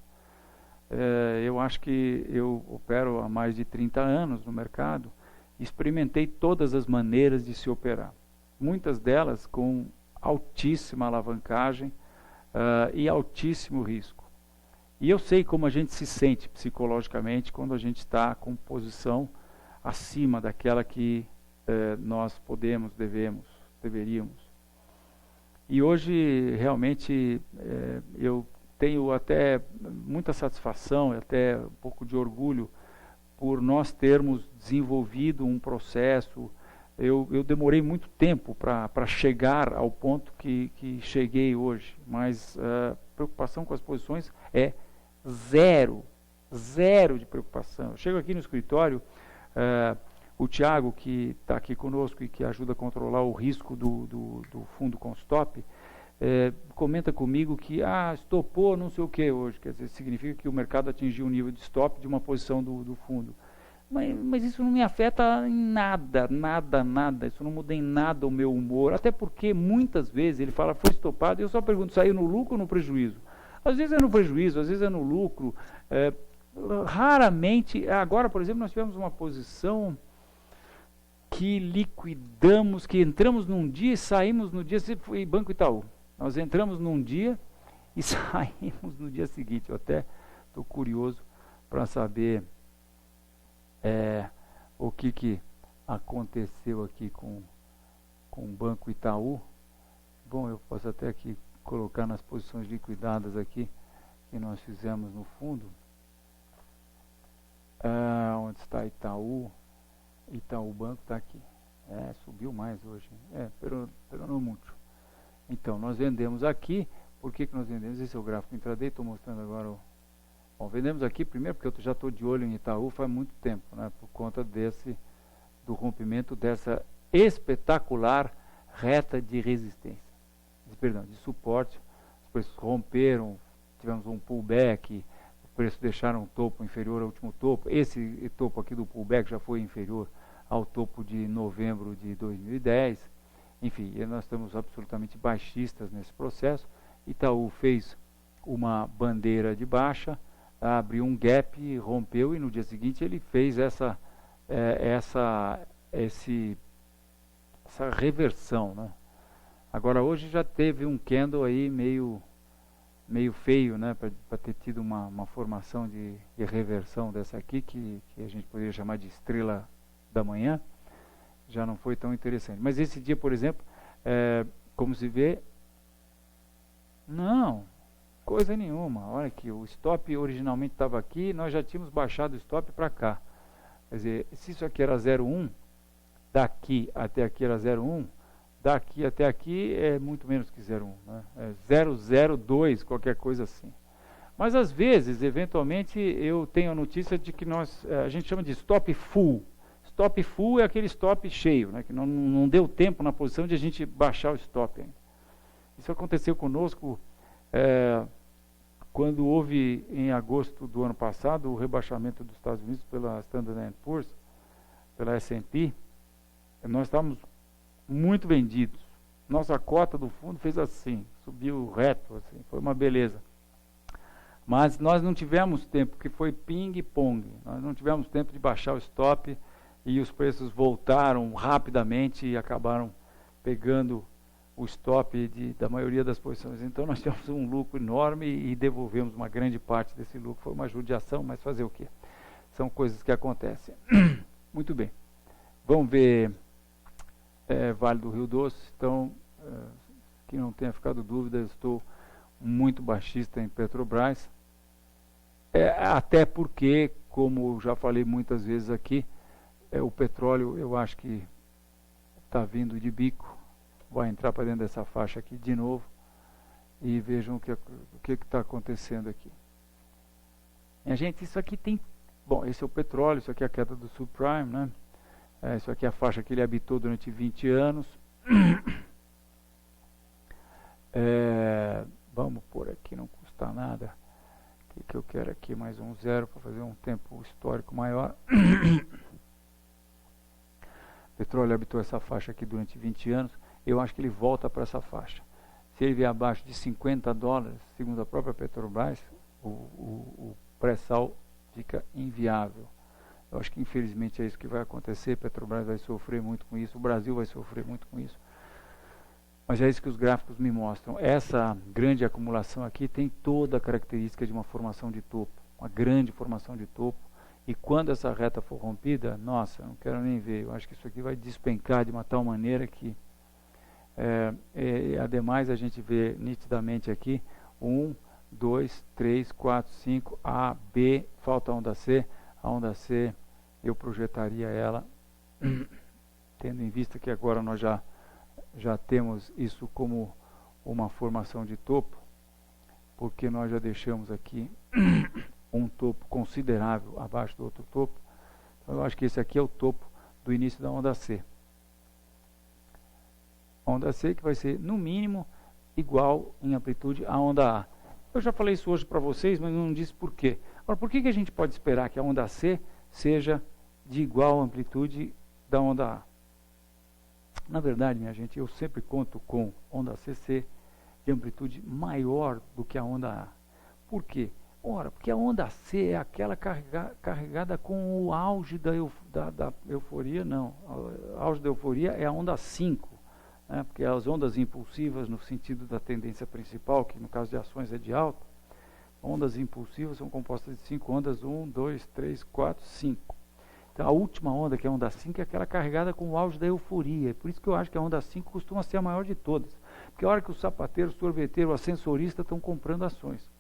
[SPEAKER 1] Eu acho que eu opero há mais de 30 anos no mercado, experimentei todas as maneiras de se operar. Muitas delas com altíssima alavancagem e altíssimo risco. E eu sei como a gente se sente psicologicamente quando a gente está com posição acima daquela que nós podemos, deveríamos. E hoje, realmente, eu tenho até muita satisfação, até um pouco de orgulho, por nós termos desenvolvido um processo. Eu demorei muito tempo para chegar ao ponto que cheguei hoje, mas a preocupação com as posições é zero de preocupação. Eu chego aqui no escritório, o Thiago, que está aqui conosco e que ajuda a controlar o risco do fundo com stop, comenta comigo que estopou não sei o que hoje, quer dizer, significa que o mercado atingiu o nível de stop de uma posição do fundo. Mas isso não me afeta em nada, isso não muda em nada o meu humor, até porque muitas vezes ele fala, foi estopado, e eu só pergunto, saiu no lucro ou no prejuízo? Às vezes é no prejuízo, às vezes é no lucro, raramente. Agora, por exemplo, nós tivemos uma posição que liquidamos, que entramos num dia e saímos no dia, foi Banco Itaú. Nós entramos num dia e saímos no dia seguinte. Eu até estou curioso para saber o que aconteceu aqui com o Banco Itaú. Bom, eu posso até aqui colocar nas posições liquidadas aqui que nós fizemos no fundo. Onde está Itaú? Itaú Banco está aqui. Subiu mais hoje. Pero não muito. Então, nós vendemos aqui. Por que nós vendemos? Esse é o gráfico intraday. Estou mostrando agora. Bom, vendemos aqui primeiro porque eu já estou de olho em Itaú faz muito tempo, né? Por conta do rompimento dessa espetacular reta de resistência. Perdão, de suporte. Os preços romperam, tivemos um pullback, os preços deixaram um topo inferior ao último topo. Esse topo aqui do pullback já foi inferior ao topo de novembro de 2010. Enfim, nós estamos absolutamente baixistas nesse processo. Itaú fez uma bandeira de baixa, abriu um gap, rompeu, e no dia seguinte ele fez essa reversão, né? Agora hoje já teve um candle aí meio feio, né, para ter tido uma formação de reversão dessa aqui, que a gente poderia chamar de estrela da manhã. Já não foi tão interessante. Mas esse dia, por exemplo, como se vê, não, coisa nenhuma. Olha aqui, o stop originalmente estava aqui, nós já tínhamos baixado o stop para cá. Quer dizer, se isso aqui era 0,1, daqui até aqui era 0,1, daqui até aqui é muito menos que 0,1, né? 0,02, qualquer coisa assim. Mas às vezes, eventualmente, eu tenho a notícia de que a gente chama de stop full. Stop full é aquele stop cheio, né? Que não deu tempo na posição de a gente baixar o stop ainda. Isso aconteceu conosco quando houve, em agosto do ano passado, o rebaixamento dos Estados Unidos pela Standard & Poor's, pela S&P. Nós estávamos muito vendidos. Nossa cota do fundo fez assim, subiu reto, assim, foi uma beleza. Mas nós não tivemos tempo, porque foi ping-pong. Nós não tivemos tempo de baixar o stop e os preços voltaram rapidamente e acabaram pegando o stop da maioria das posições. Então nós tivemos um lucro enorme e devolvemos uma grande parte desse lucro. Foi uma judiação, mas fazer o quê? São coisas que acontecem. Muito bem. Vamos ver Vale do Rio Doce. Então, que não tenha ficado dúvida, eu estou muito baixista em Petrobras. Até porque, como já falei muitas vezes aqui, o petróleo eu acho que está vindo de bico, vai entrar para dentro dessa faixa aqui de novo, e vejam o que está acontecendo aqui. Minha gente, isso aqui tem... Bom, esse é o petróleo, isso aqui é a queda do subprime, né? Isso aqui é a faixa que ele habitou durante 20 anos. Vamos pôr aqui, não custa nada. O que eu quero aqui? Mais um zero para fazer um tempo histórico maior. O petróleo habitou essa faixa aqui durante 20 anos. Eu acho que ele volta para essa faixa. Se ele vier abaixo de $50, segundo a própria Petrobras, o pré-sal fica inviável. Eu acho que infelizmente é isso que vai acontecer. A Petrobras vai sofrer muito com isso, o Brasil vai sofrer muito com isso. Mas é isso que os gráficos me mostram. Essa grande acumulação aqui tem toda a característica de uma formação de topo, uma grande formação de topo. E quando essa reta for rompida, nossa, não quero nem ver. Eu acho que isso aqui vai despencar de uma tal maneira que... ademais, a gente vê nitidamente aqui 1, 2, 3, 4, 5, A, B, falta a onda C. A onda C, eu projetaria ela, tendo em vista que agora nós já temos isso como uma formação de topo, porque nós já deixamos aqui um topo considerável abaixo do outro topo. Então, eu acho que esse aqui é o topo do início da onda C. A onda C que vai ser, no mínimo, igual em amplitude à onda A. Eu já falei isso hoje para vocês, mas não disse por quê. Agora, por que a gente pode esperar que a onda C seja de igual amplitude da onda A? Na verdade, minha gente, eu sempre conto com onda C ser de amplitude maior do que a onda A. Por quê? Ora, porque a onda C é aquela carregada com o auge da euforia, não. O auge da euforia é a onda 5, né? Porque as ondas impulsivas, no sentido da tendência principal, que no caso de ações é de alta, ondas impulsivas são compostas de 5 ondas, 1, 2, 3, 4, 5. Então, a última onda, que é a onda 5, é aquela carregada com o auge da euforia. Por isso que eu acho que a onda 5 costuma ser a maior de todas. Porque a hora que o sapateiro, o sorveteiro, o ascensorista estão comprando ações,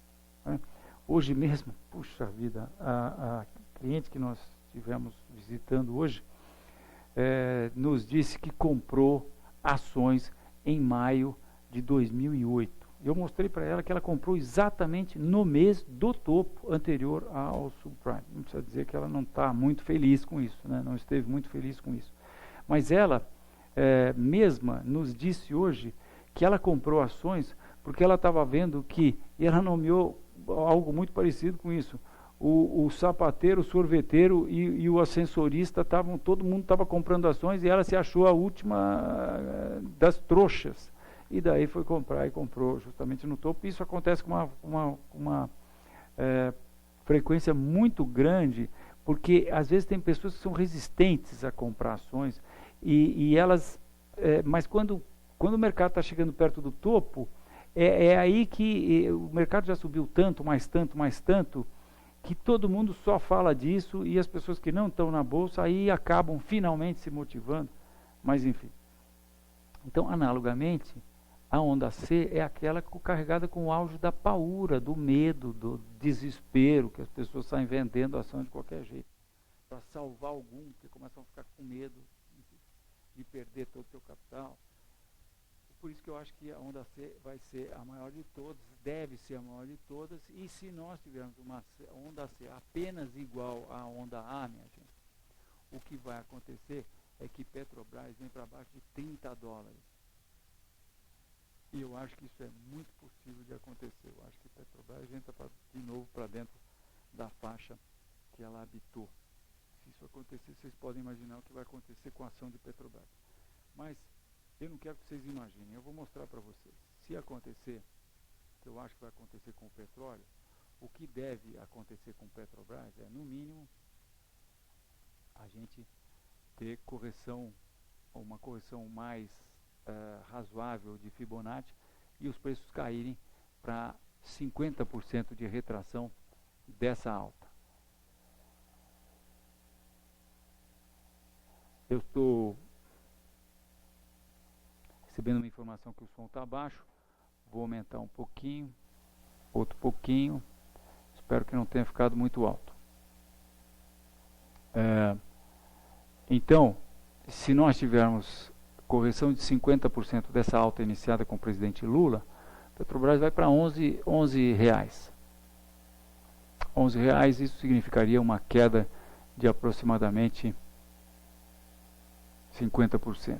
[SPEAKER 1] né? Hoje mesmo, puxa vida, a cliente que nós estivemos visitando hoje, nos disse que comprou ações em maio de 2008. Eu mostrei para ela que ela comprou exatamente no mês do topo anterior ao subprime. Não precisa dizer que ela não está muito feliz com isso, né? Não esteve muito feliz com isso. Mas ela mesma nos disse hoje que ela comprou ações porque ela estava vendo que, e ela nomeou algo muito parecido com isso, o sapateiro, o sorveteiro e o ascensorista, todo mundo estava comprando ações e ela se achou a última das trouxas. E daí foi comprar e comprou justamente no topo. Isso acontece com uma frequência muito grande, porque às vezes tem pessoas que são resistentes a comprar ações, e elas, mas quando o mercado está chegando perto do topo, é aí que o mercado já subiu tanto, mais tanto, que todo mundo só fala disso, e as pessoas que não estão na bolsa aí acabam finalmente se motivando. Mas enfim. Então, analogamente, a onda C é aquela carregada com o auge da paura, do medo, do desespero, que as pessoas saem vendendo ação de qualquer jeito, para salvar algum, porque começam a ficar com medo de perder todo o seu capital. Por isso que eu acho que a onda C vai ser a maior de todas, deve ser a maior de todas, e se nós tivermos uma onda C apenas igual à onda A, minha gente, o que vai acontecer é que Petrobras vem para baixo de $30. E eu acho que isso é muito possível de acontecer. Eu acho que Petrobras entra de novo para dentro da faixa que ela habitou. Se isso acontecer, vocês podem imaginar o que vai acontecer com a ação de Petrobras. Mas eu não quero que vocês imaginem, eu vou mostrar para vocês. Se acontecer, que eu acho que vai acontecer com o petróleo, o que deve acontecer com o Petrobras é, no mínimo, a gente ter uma correção mais razoável de Fibonacci e os preços caírem para 50% de retração dessa alta. Eu estou recebendo uma informação que o som está baixo, vou aumentar um pouquinho, outro pouquinho, espero que não tenha ficado muito alto. Então, se nós tivermos correção de 50% dessa alta iniciada com o presidente Lula, a Petrobras vai para 11 reais. 11 reais, isso significaria uma queda de aproximadamente 50%.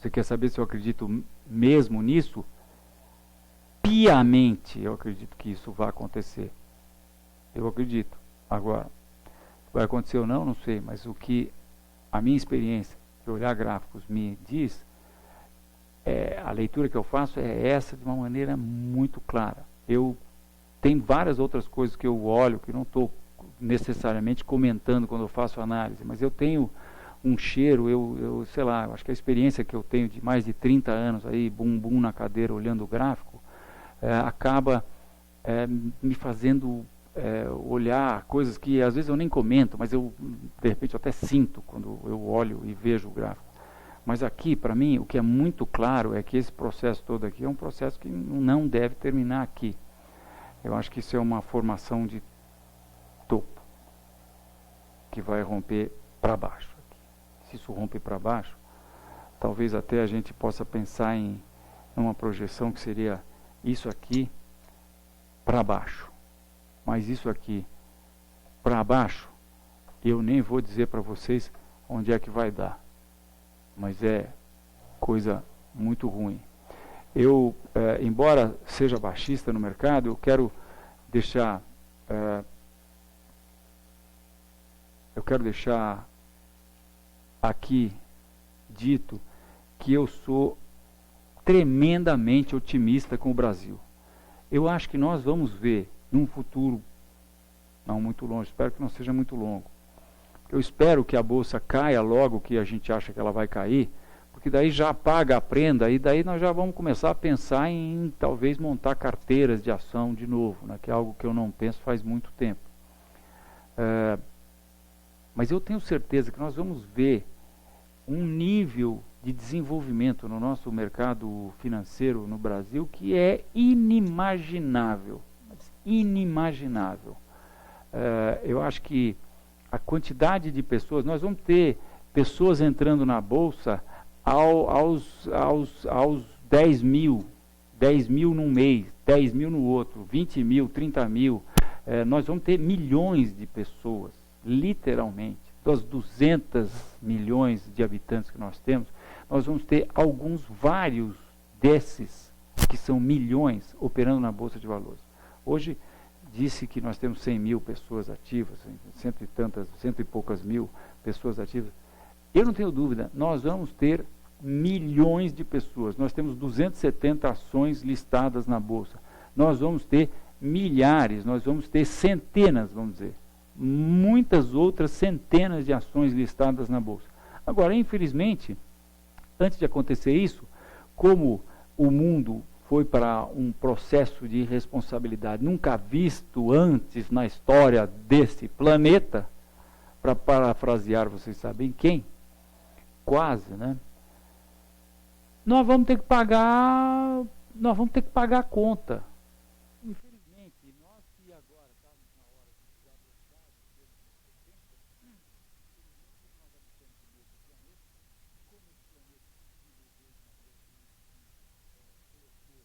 [SPEAKER 1] Você quer saber se eu acredito mesmo nisso? Piamente eu acredito que isso vai acontecer. Eu acredito. Agora, vai acontecer ou não, não sei, mas o que a minha experiência de olhar gráficos me diz, a leitura que eu faço é essa de uma maneira muito clara. Tem várias outras coisas que eu olho, que não estou necessariamente comentando quando eu faço análise, mas eu tenho um cheiro, eu sei lá, acho que a experiência que eu tenho de mais de 30 anos aí, bumbum na cadeira, olhando o gráfico, acaba me fazendo olhar coisas que às vezes eu nem comento, mas eu de repente até sinto quando eu olho e vejo o gráfico. Mas aqui, para mim, o que é muito claro é que esse processo todo aqui é um processo que não deve terminar aqui. Eu acho que isso é uma formação de topo, que vai romper para baixo. Se isso rompe para baixo, talvez até a gente possa pensar em uma projeção que seria isso aqui para baixo. Mas isso aqui para baixo, eu nem vou dizer para vocês onde é que vai dar. Mas é coisa muito ruim. Embora seja baixista no mercado, eu quero deixar aqui dito que eu sou tremendamente otimista com o Brasil. Eu acho que nós vamos ver num futuro não muito longe, espero que não seja muito longo. Eu espero que a bolsa caia logo que a gente acha que ela vai cair, porque daí já paga a prenda e daí nós já vamos começar a pensar em talvez montar carteiras de ação de novo, né, que é algo que eu não penso faz muito tempo. Mas eu tenho certeza que nós vamos ver um nível de desenvolvimento no nosso mercado financeiro no Brasil que é inimaginável. Inimaginável. Eu acho que a quantidade de pessoas, nós vamos ter pessoas entrando na Bolsa aos 10 mil num mês, 10 mil no outro, 20 mil, 30 mil. Nós vamos ter milhões de pessoas, literalmente. Das 200 milhões de habitantes que nós temos, nós vamos ter vários desses, que são milhões, operando na Bolsa de Valores. Hoje, disse que nós temos 100 mil pessoas ativas, cento e poucas mil pessoas ativas. Eu não tenho dúvida, nós vamos ter milhões de pessoas. Nós temos 270 ações listadas na Bolsa. Nós vamos ter milhares, nós vamos ter centenas, vamos dizer, muitas outras centenas de ações listadas na Bolsa. Agora, infelizmente, antes de acontecer isso, como o mundo foi para um processo de irresponsabilidade nunca visto antes na história desse planeta, para parafrasear, vocês sabem quem? Quase, né? Nós vamos ter que pagar a conta. Infelizmente, nós que agora estamos na hora de usar velocidade, nós habitamos o mesmo planeta, como esse planeta se desenvolveu de maneira colocou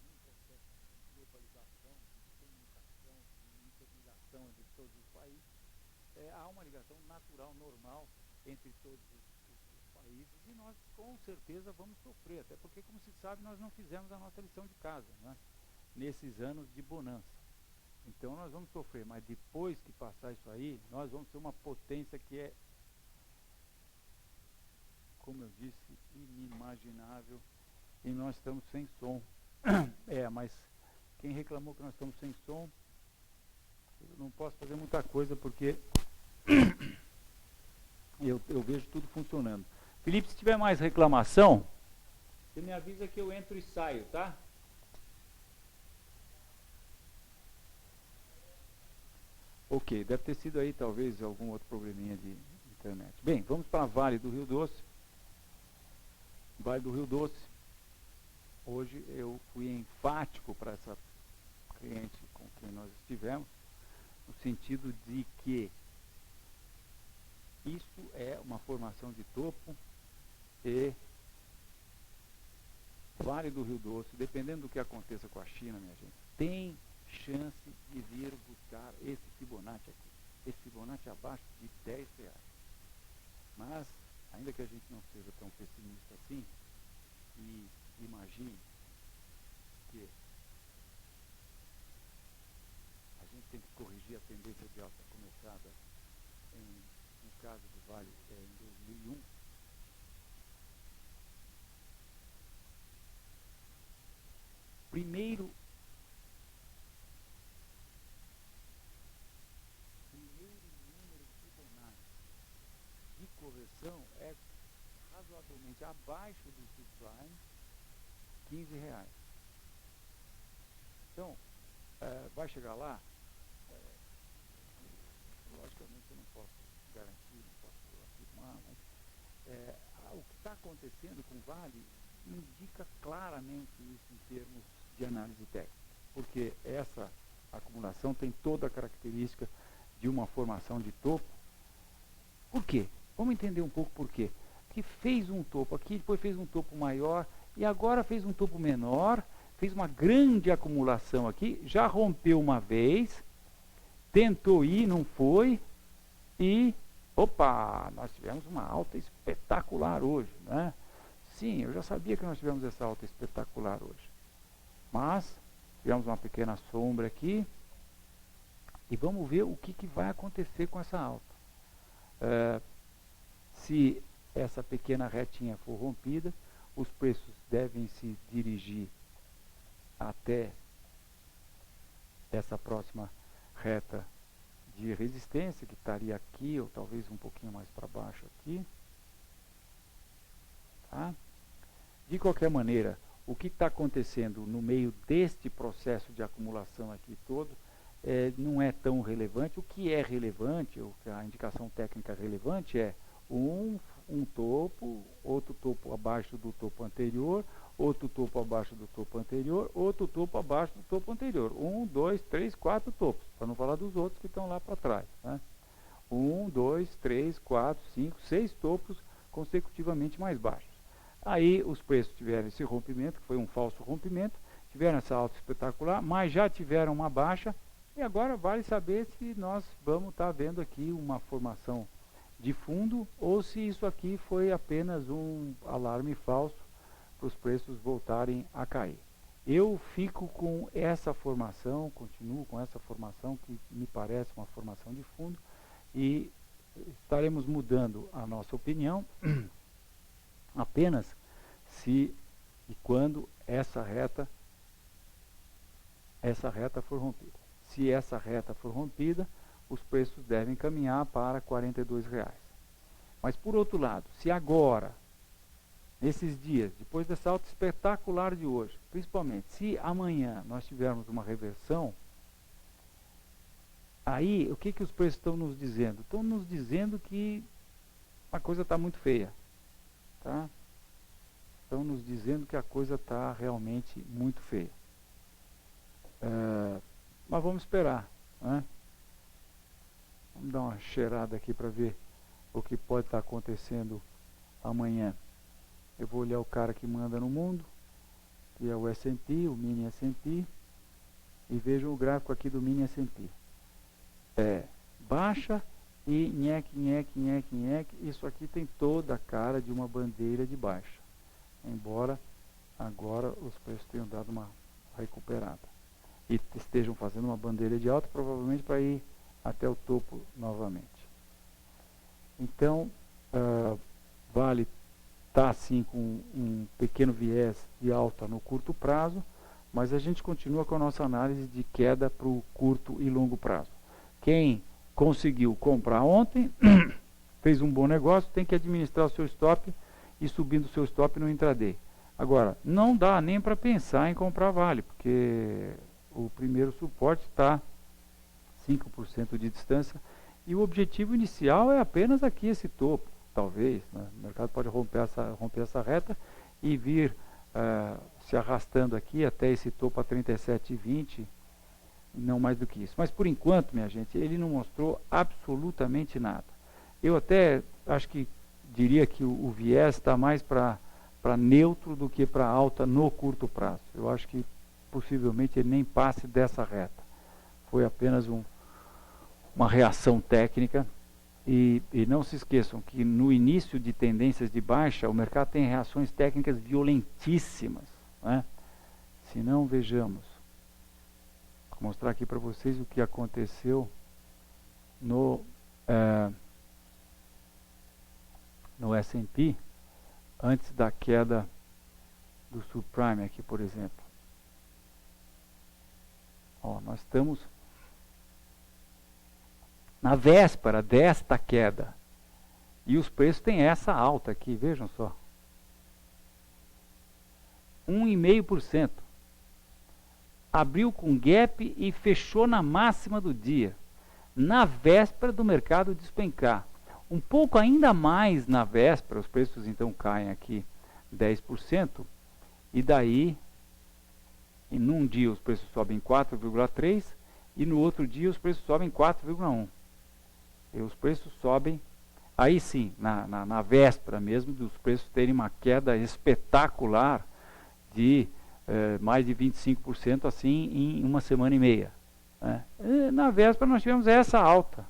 [SPEAKER 1] um processo de globalização, de comunicação, de interligação entre todos os países, há uma ligação natural, normal, entre todos os países, e nós com certeza vamos sofrer, até porque, como se sabe, nós não fizemos a nossa lição de casa, né, nesses anos de bonança. Então nós vamos sofrer, mas depois que passar isso aí, nós vamos ser uma potência que é, como eu disse, inimaginável, e nós estamos sem som. Mas quem reclamou que nós estamos sem som, eu não posso fazer muita coisa, porque eu vejo tudo funcionando. Felipe, se tiver mais reclamação, você me avisa que eu entro e saio, tá? Ok, deve ter sido aí talvez algum outro probleminha de internet. Bem, vamos para Vale do Rio Doce. Vale do Rio Doce. Hoje eu fui enfático para essa cliente com quem nós estivemos, no sentido de que isso é uma formação de topo e Vale do Rio Doce, dependendo do que aconteça com a China, minha gente, tem chance de vir buscar esse Fibonacci aqui. Esse Fibonacci abaixo de R$10. Mas ainda que a gente não seja tão pessimista assim, e imagine que a gente tem que corrigir a tendência de alta começada no caso do Vale em 2001. Primeiro número Fibonacci de correção é razoavelmente abaixo do subprime, R$15. Então, vai chegar lá, logicamente eu não posso garantir, não posso afirmar, mas o que está acontecendo com o Vale indica claramente isso em termos de análise técnica, porque essa acumulação tem toda a característica de uma formação de topo. Por quê? Vamos entender um pouco por quê. Porque fez um topo aqui, depois fez um topo maior, e agora fez um topo menor, fez uma grande acumulação aqui, já rompeu uma vez, tentou ir, não foi, e, opa, nós tivemos uma alta espetacular hoje, né? Sim, eu já sabia que nós tivemos essa alta espetacular hoje, mas tivemos uma pequena sombra aqui, e vamos ver o que vai acontecer com essa alta. Se essa pequena retinha for rompida, os preços devem se dirigir até essa próxima reta de resistência, que estaria aqui, ou talvez um pouquinho mais para baixo aqui. Tá? De qualquer maneira, o que está acontecendo no meio deste processo de acumulação aqui todo, não é tão relevante. O que é relevante, a indicação técnica relevante é um topo, outro topo abaixo do topo anterior, outro topo abaixo do topo anterior, outro topo abaixo do topo anterior. 1, 2, 3, 4 topos, para não falar dos outros que estão lá para trás. Né? 1, 2, 3, 4, 5, 6 topos consecutivamente mais baixos. Aí os preços tiveram esse rompimento, que foi um falso rompimento, tiveram essa alta espetacular, mas já tiveram uma baixa, e agora vale saber se nós vamos estar vendo aqui uma formação de fundo, ou se isso aqui foi apenas um alarme falso para os preços voltarem a cair. Eu fico com essa formação, continuo com essa formação que me parece uma formação de fundo, e estaremos mudando a nossa opinião apenas se e quando essa reta for rompida. Se essa reta for rompida, os preços devem caminhar para R$42. Mas por outro lado, se agora, nesses dias, depois dessa alta espetacular de hoje, principalmente se amanhã nós tivermos uma reversão, aí o que os preços estão nos dizendo? Estão nos dizendo que a coisa está muito feia. Tá? Estão nos dizendo que a coisa está realmente muito feia. Mas vamos esperar. Né? Vamos dar uma cheirada aqui para ver o que pode estar acontecendo amanhã. Eu vou olhar o cara que manda no mundo, que é o S&P, o mini S&P, e vejam o gráfico aqui do mini S&P. Baixa e nheque, nheque, nheque, nheque. Isso aqui tem toda a cara de uma bandeira de baixa, embora agora os preços tenham dado uma recuperada e estejam fazendo uma bandeira de alta, provavelmente para ir até o topo novamente. Então, Vale está sim com um pequeno viés de alta no curto prazo, mas a gente continua com a nossa análise de queda para o curto e longo prazo. Quem conseguiu comprar ontem, fez um bom negócio, tem que administrar o seu stop e subindo o seu stop no intraday. Agora, não dá nem para pensar em comprar Vale, porque o primeiro suporte está 5% de distância e o objetivo inicial é apenas aqui esse topo, talvez. Né? O mercado pode romper essa reta e vir se arrastando aqui até esse topo a 37,20, não mais do que isso. Mas por enquanto, minha gente, ele não mostrou absolutamente nada. Eu até acho que diria que o viés está mais para neutro do que para alta no curto prazo. Eu acho que possivelmente ele nem passe dessa reta. Foi apenas uma reação técnica E não se esqueçam que no início de tendências de baixa, o mercado tem reações técnicas violentíssimas, né? Se não, vejamos. Vou mostrar aqui para vocês o que aconteceu no S&P antes da queda do subprime aqui, por exemplo. Ó, nós estamos na véspera desta queda. E os preços têm essa alta aqui, vejam só. 1,5%. Abriu com gap e fechou na máxima do dia. Na véspera do mercado despencar. Um pouco ainda mais na véspera, os preços então caem aqui 10%. E daí, num dia os preços sobem 4,3% e no outro dia os preços sobem 4,1%. E os preços sobem, aí sim, na véspera mesmo, dos preços terem uma queda espetacular de mais de 25% assim em uma semana e meia. Né? E na véspera nós tivemos essa alta.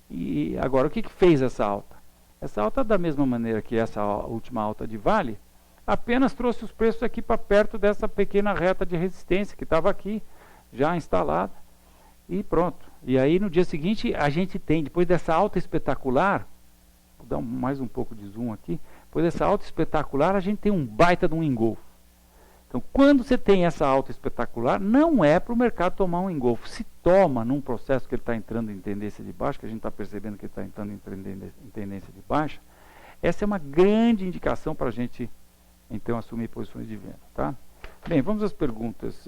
[SPEAKER 1] E agora o que fez essa alta? Essa alta, da mesma maneira que essa última alta de Vale, apenas trouxe os preços aqui para perto dessa pequena reta de resistência que estava aqui, já instalada, e pronto. E aí no dia seguinte a gente tem, depois dessa alta espetacular, vou dar mais um pouco de zoom aqui, depois dessa alta espetacular a gente tem um baita de um engolfo. Então quando você tem essa alta espetacular, não é para o mercado tomar um engolfo. Se toma num processo que ele está entrando em tendência de baixa, que a gente está percebendo que ele está entrando em tendência de baixa, essa é uma grande indicação para a gente então assumir posições de venda, tá? Bem, vamos às perguntas.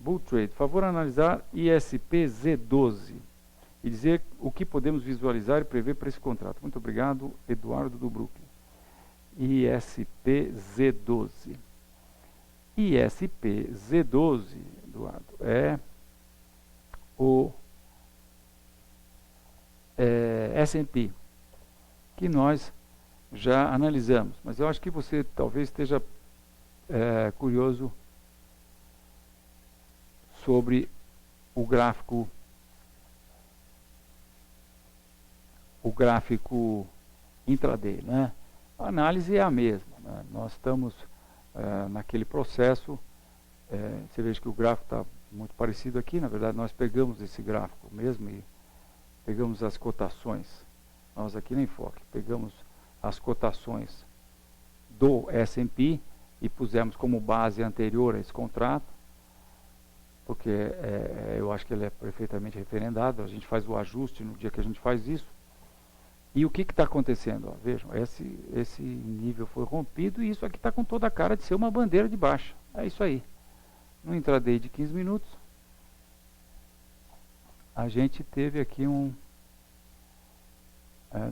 [SPEAKER 1] Bull Trade, favor analisar ISP-Z12 e dizer o que podemos visualizar e prever para esse contrato. Muito obrigado, Eduardo do Brooklyn. ISP-Z12. ISP-Z12, Eduardo, é o S&P, que nós já analisamos, mas eu acho que você talvez esteja curioso sobre o gráfico intraday, né? A análise é a mesma, né? Nós estamos naquele processo, você veja que o gráfico está muito parecido aqui, na verdade nós pegamos esse gráfico mesmo e pegamos as cotações, nós aqui na Enfoque, pegamos as cotações do S&P e pusemos como base anterior a esse contrato, porque eu acho que ele é perfeitamente referendado, a gente faz o ajuste no dia que a gente faz isso. E o que está acontecendo? Ó, vejam, esse nível foi rompido e isso aqui está com toda a cara de ser uma bandeira de baixa. É isso aí. No intraday de 15 minutos, a gente teve aqui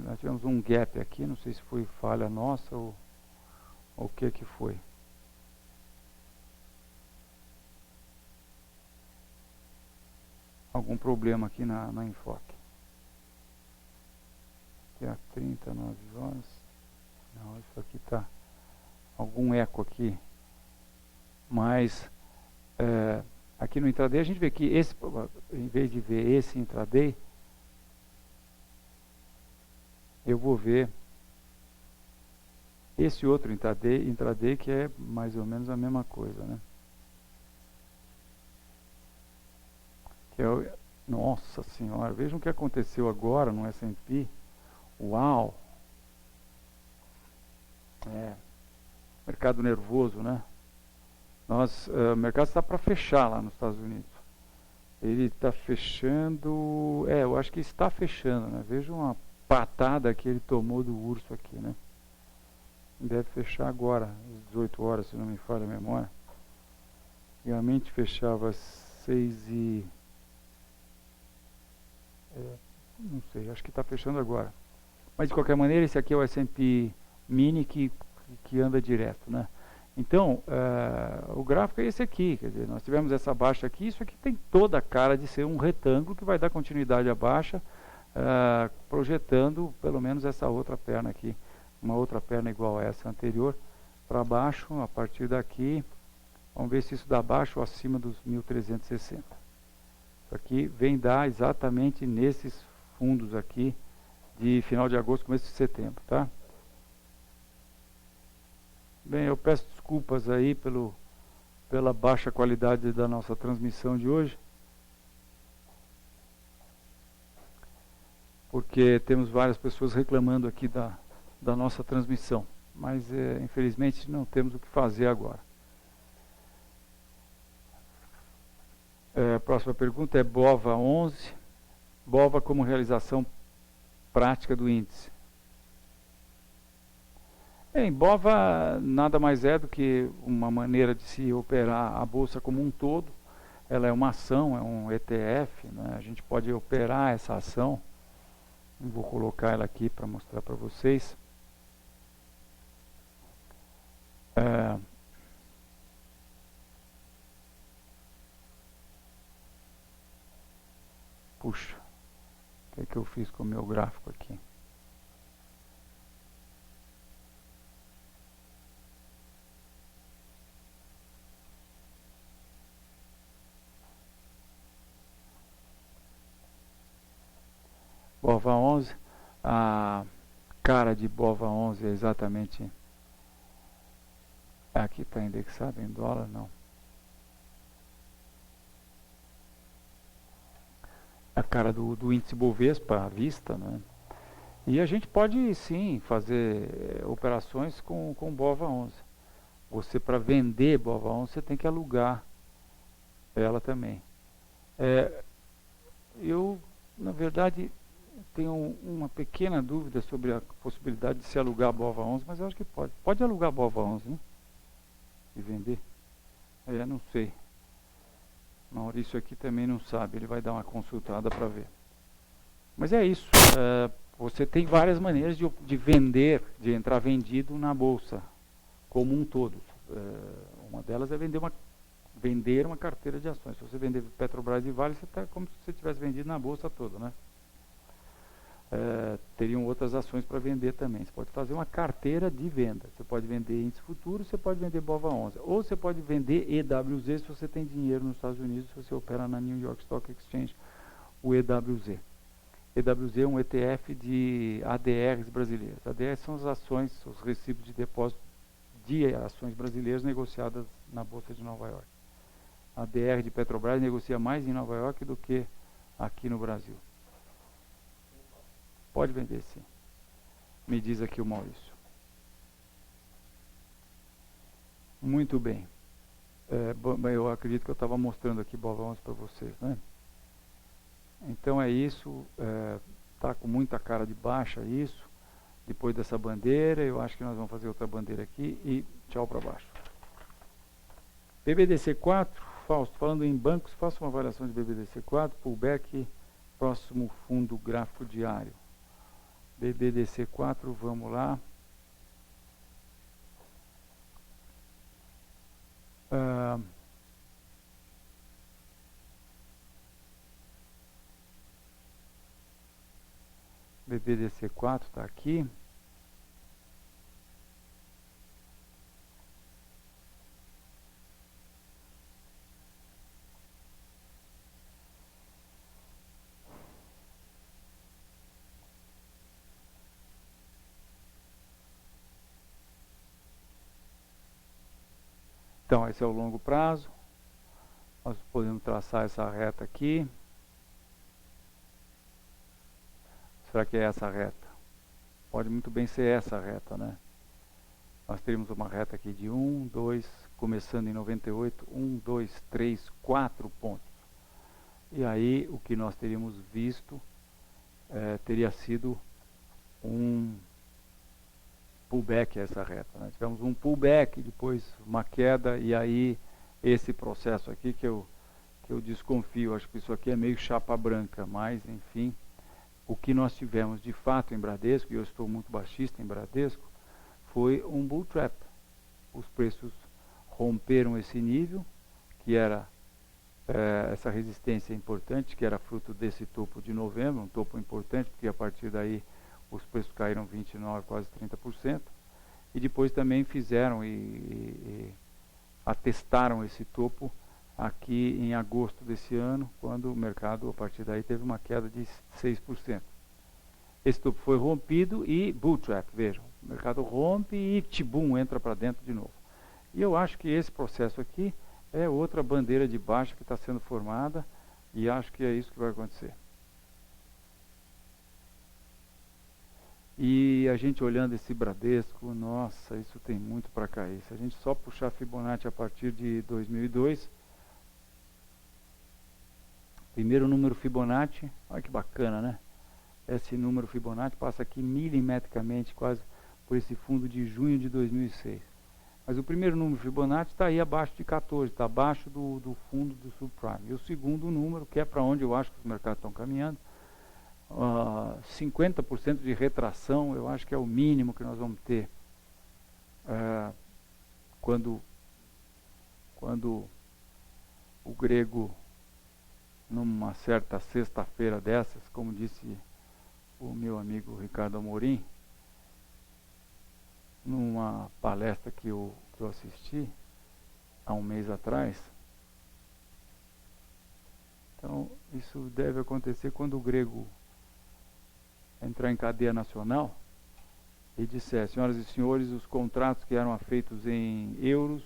[SPEAKER 1] nós tivemos um gap aqui, não sei se foi falha nossa ou o que foi. Algum problema aqui na Enfoque. Aqui a 39 horas. Não, isso aqui está algum eco aqui. Mas aqui no intraday a gente vê que em vez de ver esse intraday, eu vou ver esse outro intraday que é mais ou menos a mesma coisa, né? Que nossa senhora, vejam o que aconteceu agora no S&P. Uau! Mercado nervoso, né? O mercado está para fechar lá nos Estados Unidos. Ele está fechando, eu acho que está fechando, né? Vejam uma patada que ele tomou do urso aqui, né? Deve fechar agora, às 18 horas, se não me falha a memória. Realmente fechava às 6 e... não sei, acho que está fechando agora. Mas de qualquer maneira, esse aqui é o S&P Mini que anda direto, né? Então, o gráfico é esse aqui, quer dizer, nós tivemos essa baixa aqui, isso aqui tem toda a cara de ser um retângulo que vai dar continuidade à baixa, projetando pelo menos essa outra perna aqui, uma outra perna igual a essa anterior, para baixo, a partir daqui, vamos ver se isso dá abaixo ou acima dos 1360. Isso aqui vem dar exatamente nesses fundos aqui, de final de agosto, começo de setembro, tá? Bem, eu peço desculpas aí pela baixa qualidade da nossa transmissão de hoje, porque temos várias pessoas reclamando aqui da nossa transmissão, mas infelizmente não temos o que fazer agora. A próxima pergunta é BOVA 11, BOVA como realização prática do índice. BOVA nada mais é do que uma maneira de se operar a bolsa como um todo. Ela é uma ação, é um ETF, né? A gente pode operar essa ação. Vou colocar ela aqui para mostrar para vocês. Puxa, o que eu fiz com o meu gráfico aqui? BOVA 11, a cara de BOVA 11 é exatamente... Aqui está indexado em dólar, não. A cara do índice Bovespa à vista, né? E a gente pode sim fazer operações com BOVA 11. Você, para vender BOVA 11, você tem que alugar ela também. Eu, na verdade, tenho uma pequena dúvida sobre a possibilidade de se alugar BOVA 11, mas eu acho que pode. Pode alugar BOVA 11, né? E vender? Não sei. Maurício aqui também não sabe, ele vai dar uma consultada para ver. Mas é isso. Você tem várias maneiras de vender, de entrar vendido na bolsa, como um todo. Uma delas é vender uma carteira de ações. Se você vender Petrobras e Vale, você está como se você tivesse vendido na bolsa toda, né? Teriam outras ações para vender também. Você pode fazer uma carteira de venda. Você pode vender índice futuro, você pode vender BOVA 11. Ou você pode vender EWZ se você tem dinheiro nos Estados Unidos, se você opera na New York Stock Exchange, o EWZ. EWZ é um ETF de ADRs brasileiras. ADRs são as ações, os recibos de depósito de ações brasileiras negociadas na Bolsa de Nova York. A ADR de Petrobras negocia mais em Nova York do que aqui no Brasil. Pode vender, sim. Me diz aqui o Maurício. Muito bem. Eu acredito que eu estava mostrando aqui BOVA 11 para vocês, né? Então é isso. Tá com muita cara de baixa isso. Depois dessa bandeira, eu acho que nós vamos fazer outra bandeira aqui e tchau para baixo. BBDC4, Fausto, falando em bancos, faça uma avaliação de BBDC4, pullback, próximo fundo gráfico diário. BBDC4, vamos lá. BBDC4 está aqui. Então, esse é o longo prazo. Nós podemos traçar essa reta aqui. Será que é essa reta? Pode muito bem ser essa reta, né? Nós teríamos uma reta aqui de 1, 2, começando em 98, 1, 2, 3, 4 pontos. E aí, o que nós teríamos visto teria sido um pullback essa reta, né? Tivemos um pullback, depois uma queda, e aí esse processo aqui que eu desconfio, acho que isso aqui é meio chapa branca, mas enfim, o que nós tivemos de fato em Bradesco, e eu estou muito baixista em Bradesco, foi um bull trap. Os preços romperam esse nível, que era essa resistência importante, que era fruto desse topo de novembro, um topo importante, porque a partir daí os preços caíram 29%, quase 30%, e depois também fizeram e atestaram esse topo aqui em agosto desse ano, quando o mercado, a partir daí, teve uma queda de 6%. esse topo foi rompido e bull trap, vejam, o mercado rompe e tibum, entra para dentro de novo. E eu acho que esse processo aqui é outra bandeira de baixa que está sendo formada e acho que é isso que vai acontecer. E a gente olhando esse Bradesco, nossa, isso tem muito para cair. Se a gente só puxar Fibonacci a partir de 2002, primeiro número Fibonacci, olha que bacana, né? Esse número Fibonacci passa aqui milimetricamente, quase por esse fundo de junho de 2006. Mas o primeiro número Fibonacci está aí abaixo de 14, está abaixo do fundo do subprime. E o segundo número, que é para onde eu acho que os mercados estão caminhando, 50% de retração, eu acho que é o mínimo que nós vamos ter quando o grego, numa certa sexta-feira dessas, como disse o meu amigo Ricardo Amorim, numa palestra que eu assisti há um mês atrás. Então, isso deve acontecer quando o grego entrar em cadeia nacional e disser: senhoras e senhores, os contratos que eram feitos em euros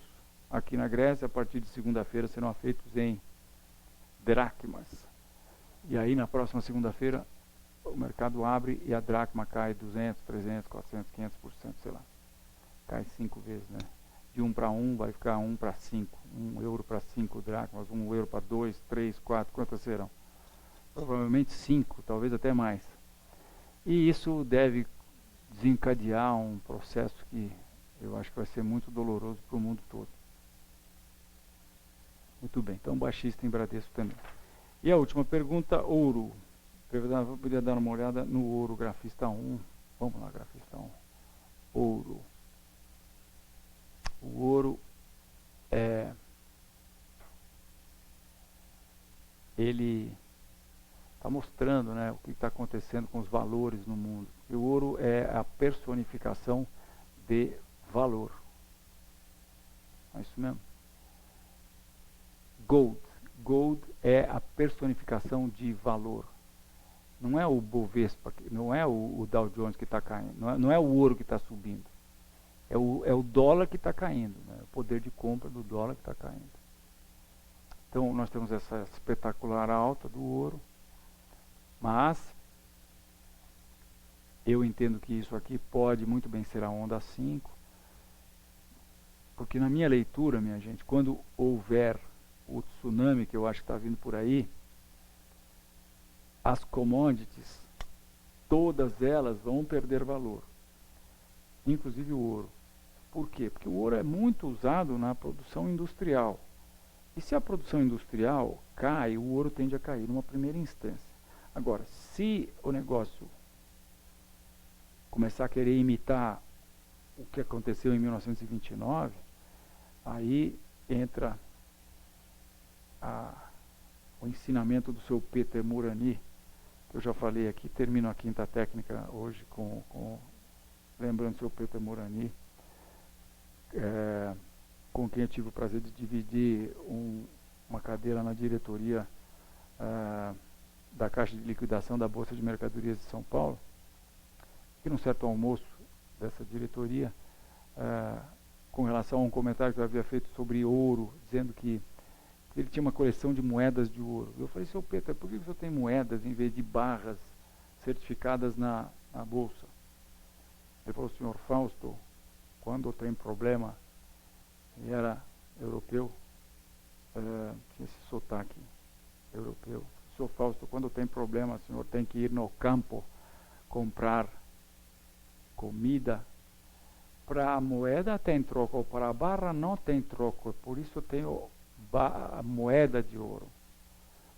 [SPEAKER 1] aqui na Grécia, a partir de segunda-feira serão feitos em dracmas. E aí, na próxima segunda-feira, o mercado abre e a dracma cai 200, 300, 400, 500%, sei lá. Cai 5 vezes, né? De 1 para 1 vai ficar 1 para 5. 1 euro para 5 dracmas, 1 euro para 2, 3, 4, quantas serão? Provavelmente 5, talvez até mais. E isso deve desencadear um processo que eu acho que vai ser muito doloroso para o mundo todo. Muito bem, então baixista em Bradesco também. E a última pergunta, ouro. Eu podia dar uma olhada no ouro, grafista 1. Vamos lá, grafista 1. Ouro. O ouro ele está mostrando, né, o que está acontecendo com os valores no mundo. E o ouro é a personificação de valor. É isso mesmo. Gold é a personificação de valor. Não é o Bovespa, não é o Dow Jones que está caindo, não é o ouro que está subindo. É o dólar que está caindo, né? O poder de compra do dólar que está caindo. Então nós temos essa espetacular alta do ouro, mas eu entendo que isso aqui pode muito bem ser a onda 5, porque na minha leitura, minha gente, quando houver o tsunami que eu acho que está vindo por aí, as commodities, todas elas vão perder valor, inclusive o ouro. Por quê? Porque o ouro é muito usado na produção industrial. E se a produção industrial cai, o ouro tende a cair numa primeira instância. Agora, se o negócio começar a querer imitar o que aconteceu em 1929, aí entra o ensinamento do seu Peter Murani, que eu já falei aqui, termino a quinta técnica hoje lembrando o seu Peter Murani, com quem eu tive o prazer de dividir uma cadeira na diretoria da Caixa de Liquidação da Bolsa de Mercadorias de São Paulo, e num certo almoço dessa diretoria, com relação a um comentário que eu havia feito sobre ouro, dizendo que ele tinha uma coleção de moedas de ouro. Eu falei: seu Peter, por que você tem moedas em vez de barras certificadas na Bolsa? Ele falou: senhor Fausto, quando tem problema, ele era europeu, tinha esse sotaque europeu. Senhor Fausto, quando tem problema, o senhor tem que ir no campo comprar comida. Para a moeda tem troco, para a barra não tem troco, por isso tem a moeda de ouro,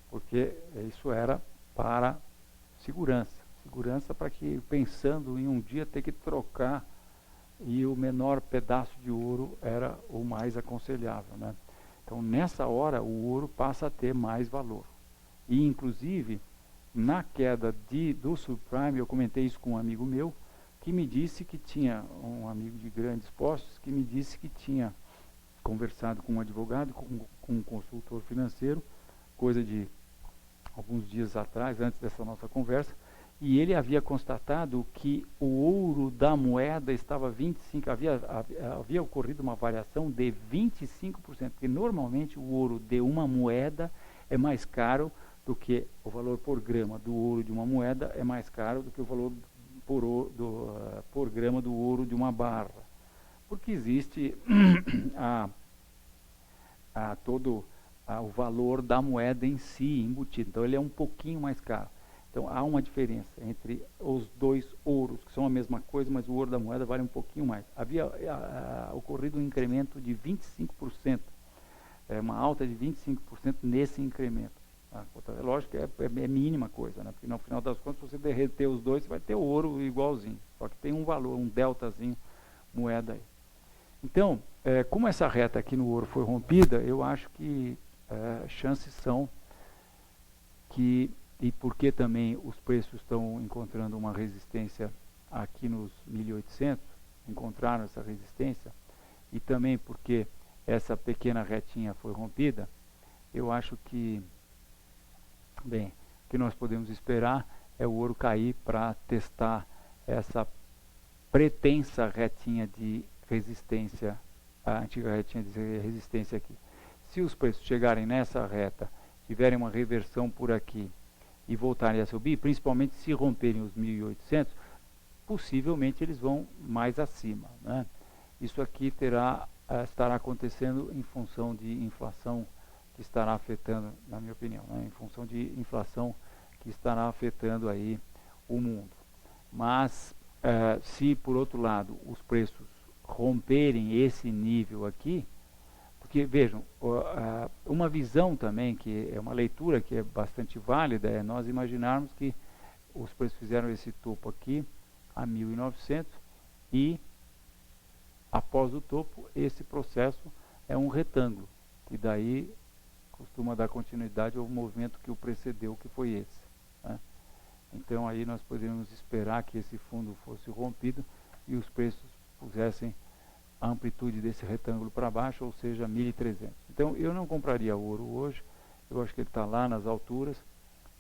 [SPEAKER 1] porque isso era para segurança para que, pensando em um dia ter que trocar, e o menor pedaço de ouro era o mais aconselhável, né? Então nessa hora o ouro passa a ter mais valor. E inclusive na queda do subprime, eu comentei isso com um amigo meu, que me disse que tinha, um amigo de grandes postos, que me disse que tinha conversado com um advogado, com um consultor financeiro, coisa de alguns dias atrás, antes dessa nossa conversa, e ele havia constatado que o ouro da moeda estava 25%, havia ocorrido uma variação de 25%, porque normalmente o ouro de uma moeda é mais caro do que o valor por grama do ouro de uma moeda é mais caro do que o valor por grama do ouro de uma barra. Porque existe todo o valor da moeda em si embutido, então ele é um pouquinho mais caro. Então há uma diferença entre os dois ouros, que são a mesma coisa, mas o ouro da moeda vale um pouquinho mais. Havia ocorrido um incremento de 25%, uma alta de 25% nesse incremento. É lógico que é mínima coisa, né? Porque no final das contas, se você derreter os dois, você vai ter ouro igualzinho. Só que tem um valor, um deltazinho, moeda aí. Então, como essa reta aqui no ouro foi rompida, eu acho que chances são que, e porque também os preços estão encontrando uma resistência aqui nos 1.800, encontraram essa resistência, e também porque essa pequena retinha foi rompida, eu acho que, bem, o que nós podemos esperar é o ouro cair para testar essa pretensa retinha de resistência, a antiga retinha de resistência aqui. Se os preços chegarem nessa reta, tiverem uma reversão por aqui e voltarem a subir, principalmente se romperem os 1.800, possivelmente eles vão mais acima, né? Isso aqui estará acontecendo em função de inflação que estará afetando, na minha opinião, né? Em função de inflação que estará afetando aí o mundo. Mas se por outro lado os preços romperem esse nível aqui, porque vejam, uma visão também, que é uma leitura que é bastante válida, é nós imaginarmos que os preços fizeram esse topo aqui a 1.900 e após o topo esse processo é um retângulo, que daí costuma dar continuidade ao movimento que o precedeu, que foi esse, né? Então aí nós poderíamos esperar que esse fundo fosse rompido e os preços pusessem a amplitude desse retângulo para baixo, ou seja, 1.300. Então eu não compraria ouro hoje, eu acho que ele está lá nas alturas,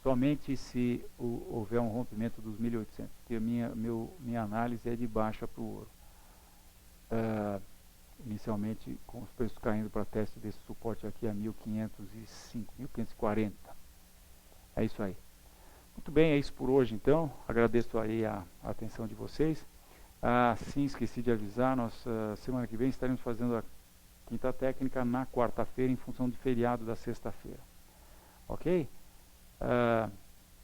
[SPEAKER 1] somente se houver um rompimento dos 1.800, porque minha análise é de baixa para o ouro. Inicialmente com os preços caindo para teste desse suporte aqui a 1.505, 1.540. É isso aí. Muito bem, é isso por hoje então. Agradeço aí a atenção de vocês. Sim, esqueci de avisar, semana que vem estaremos fazendo a quinta técnica na quarta-feira em função de feriado da sexta-feira. Ok?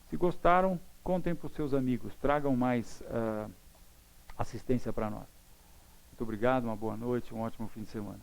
[SPEAKER 1] Se gostaram, contem para os seus amigos, tragam mais assistência para nós. Muito obrigado, uma boa noite, um ótimo fim de semana.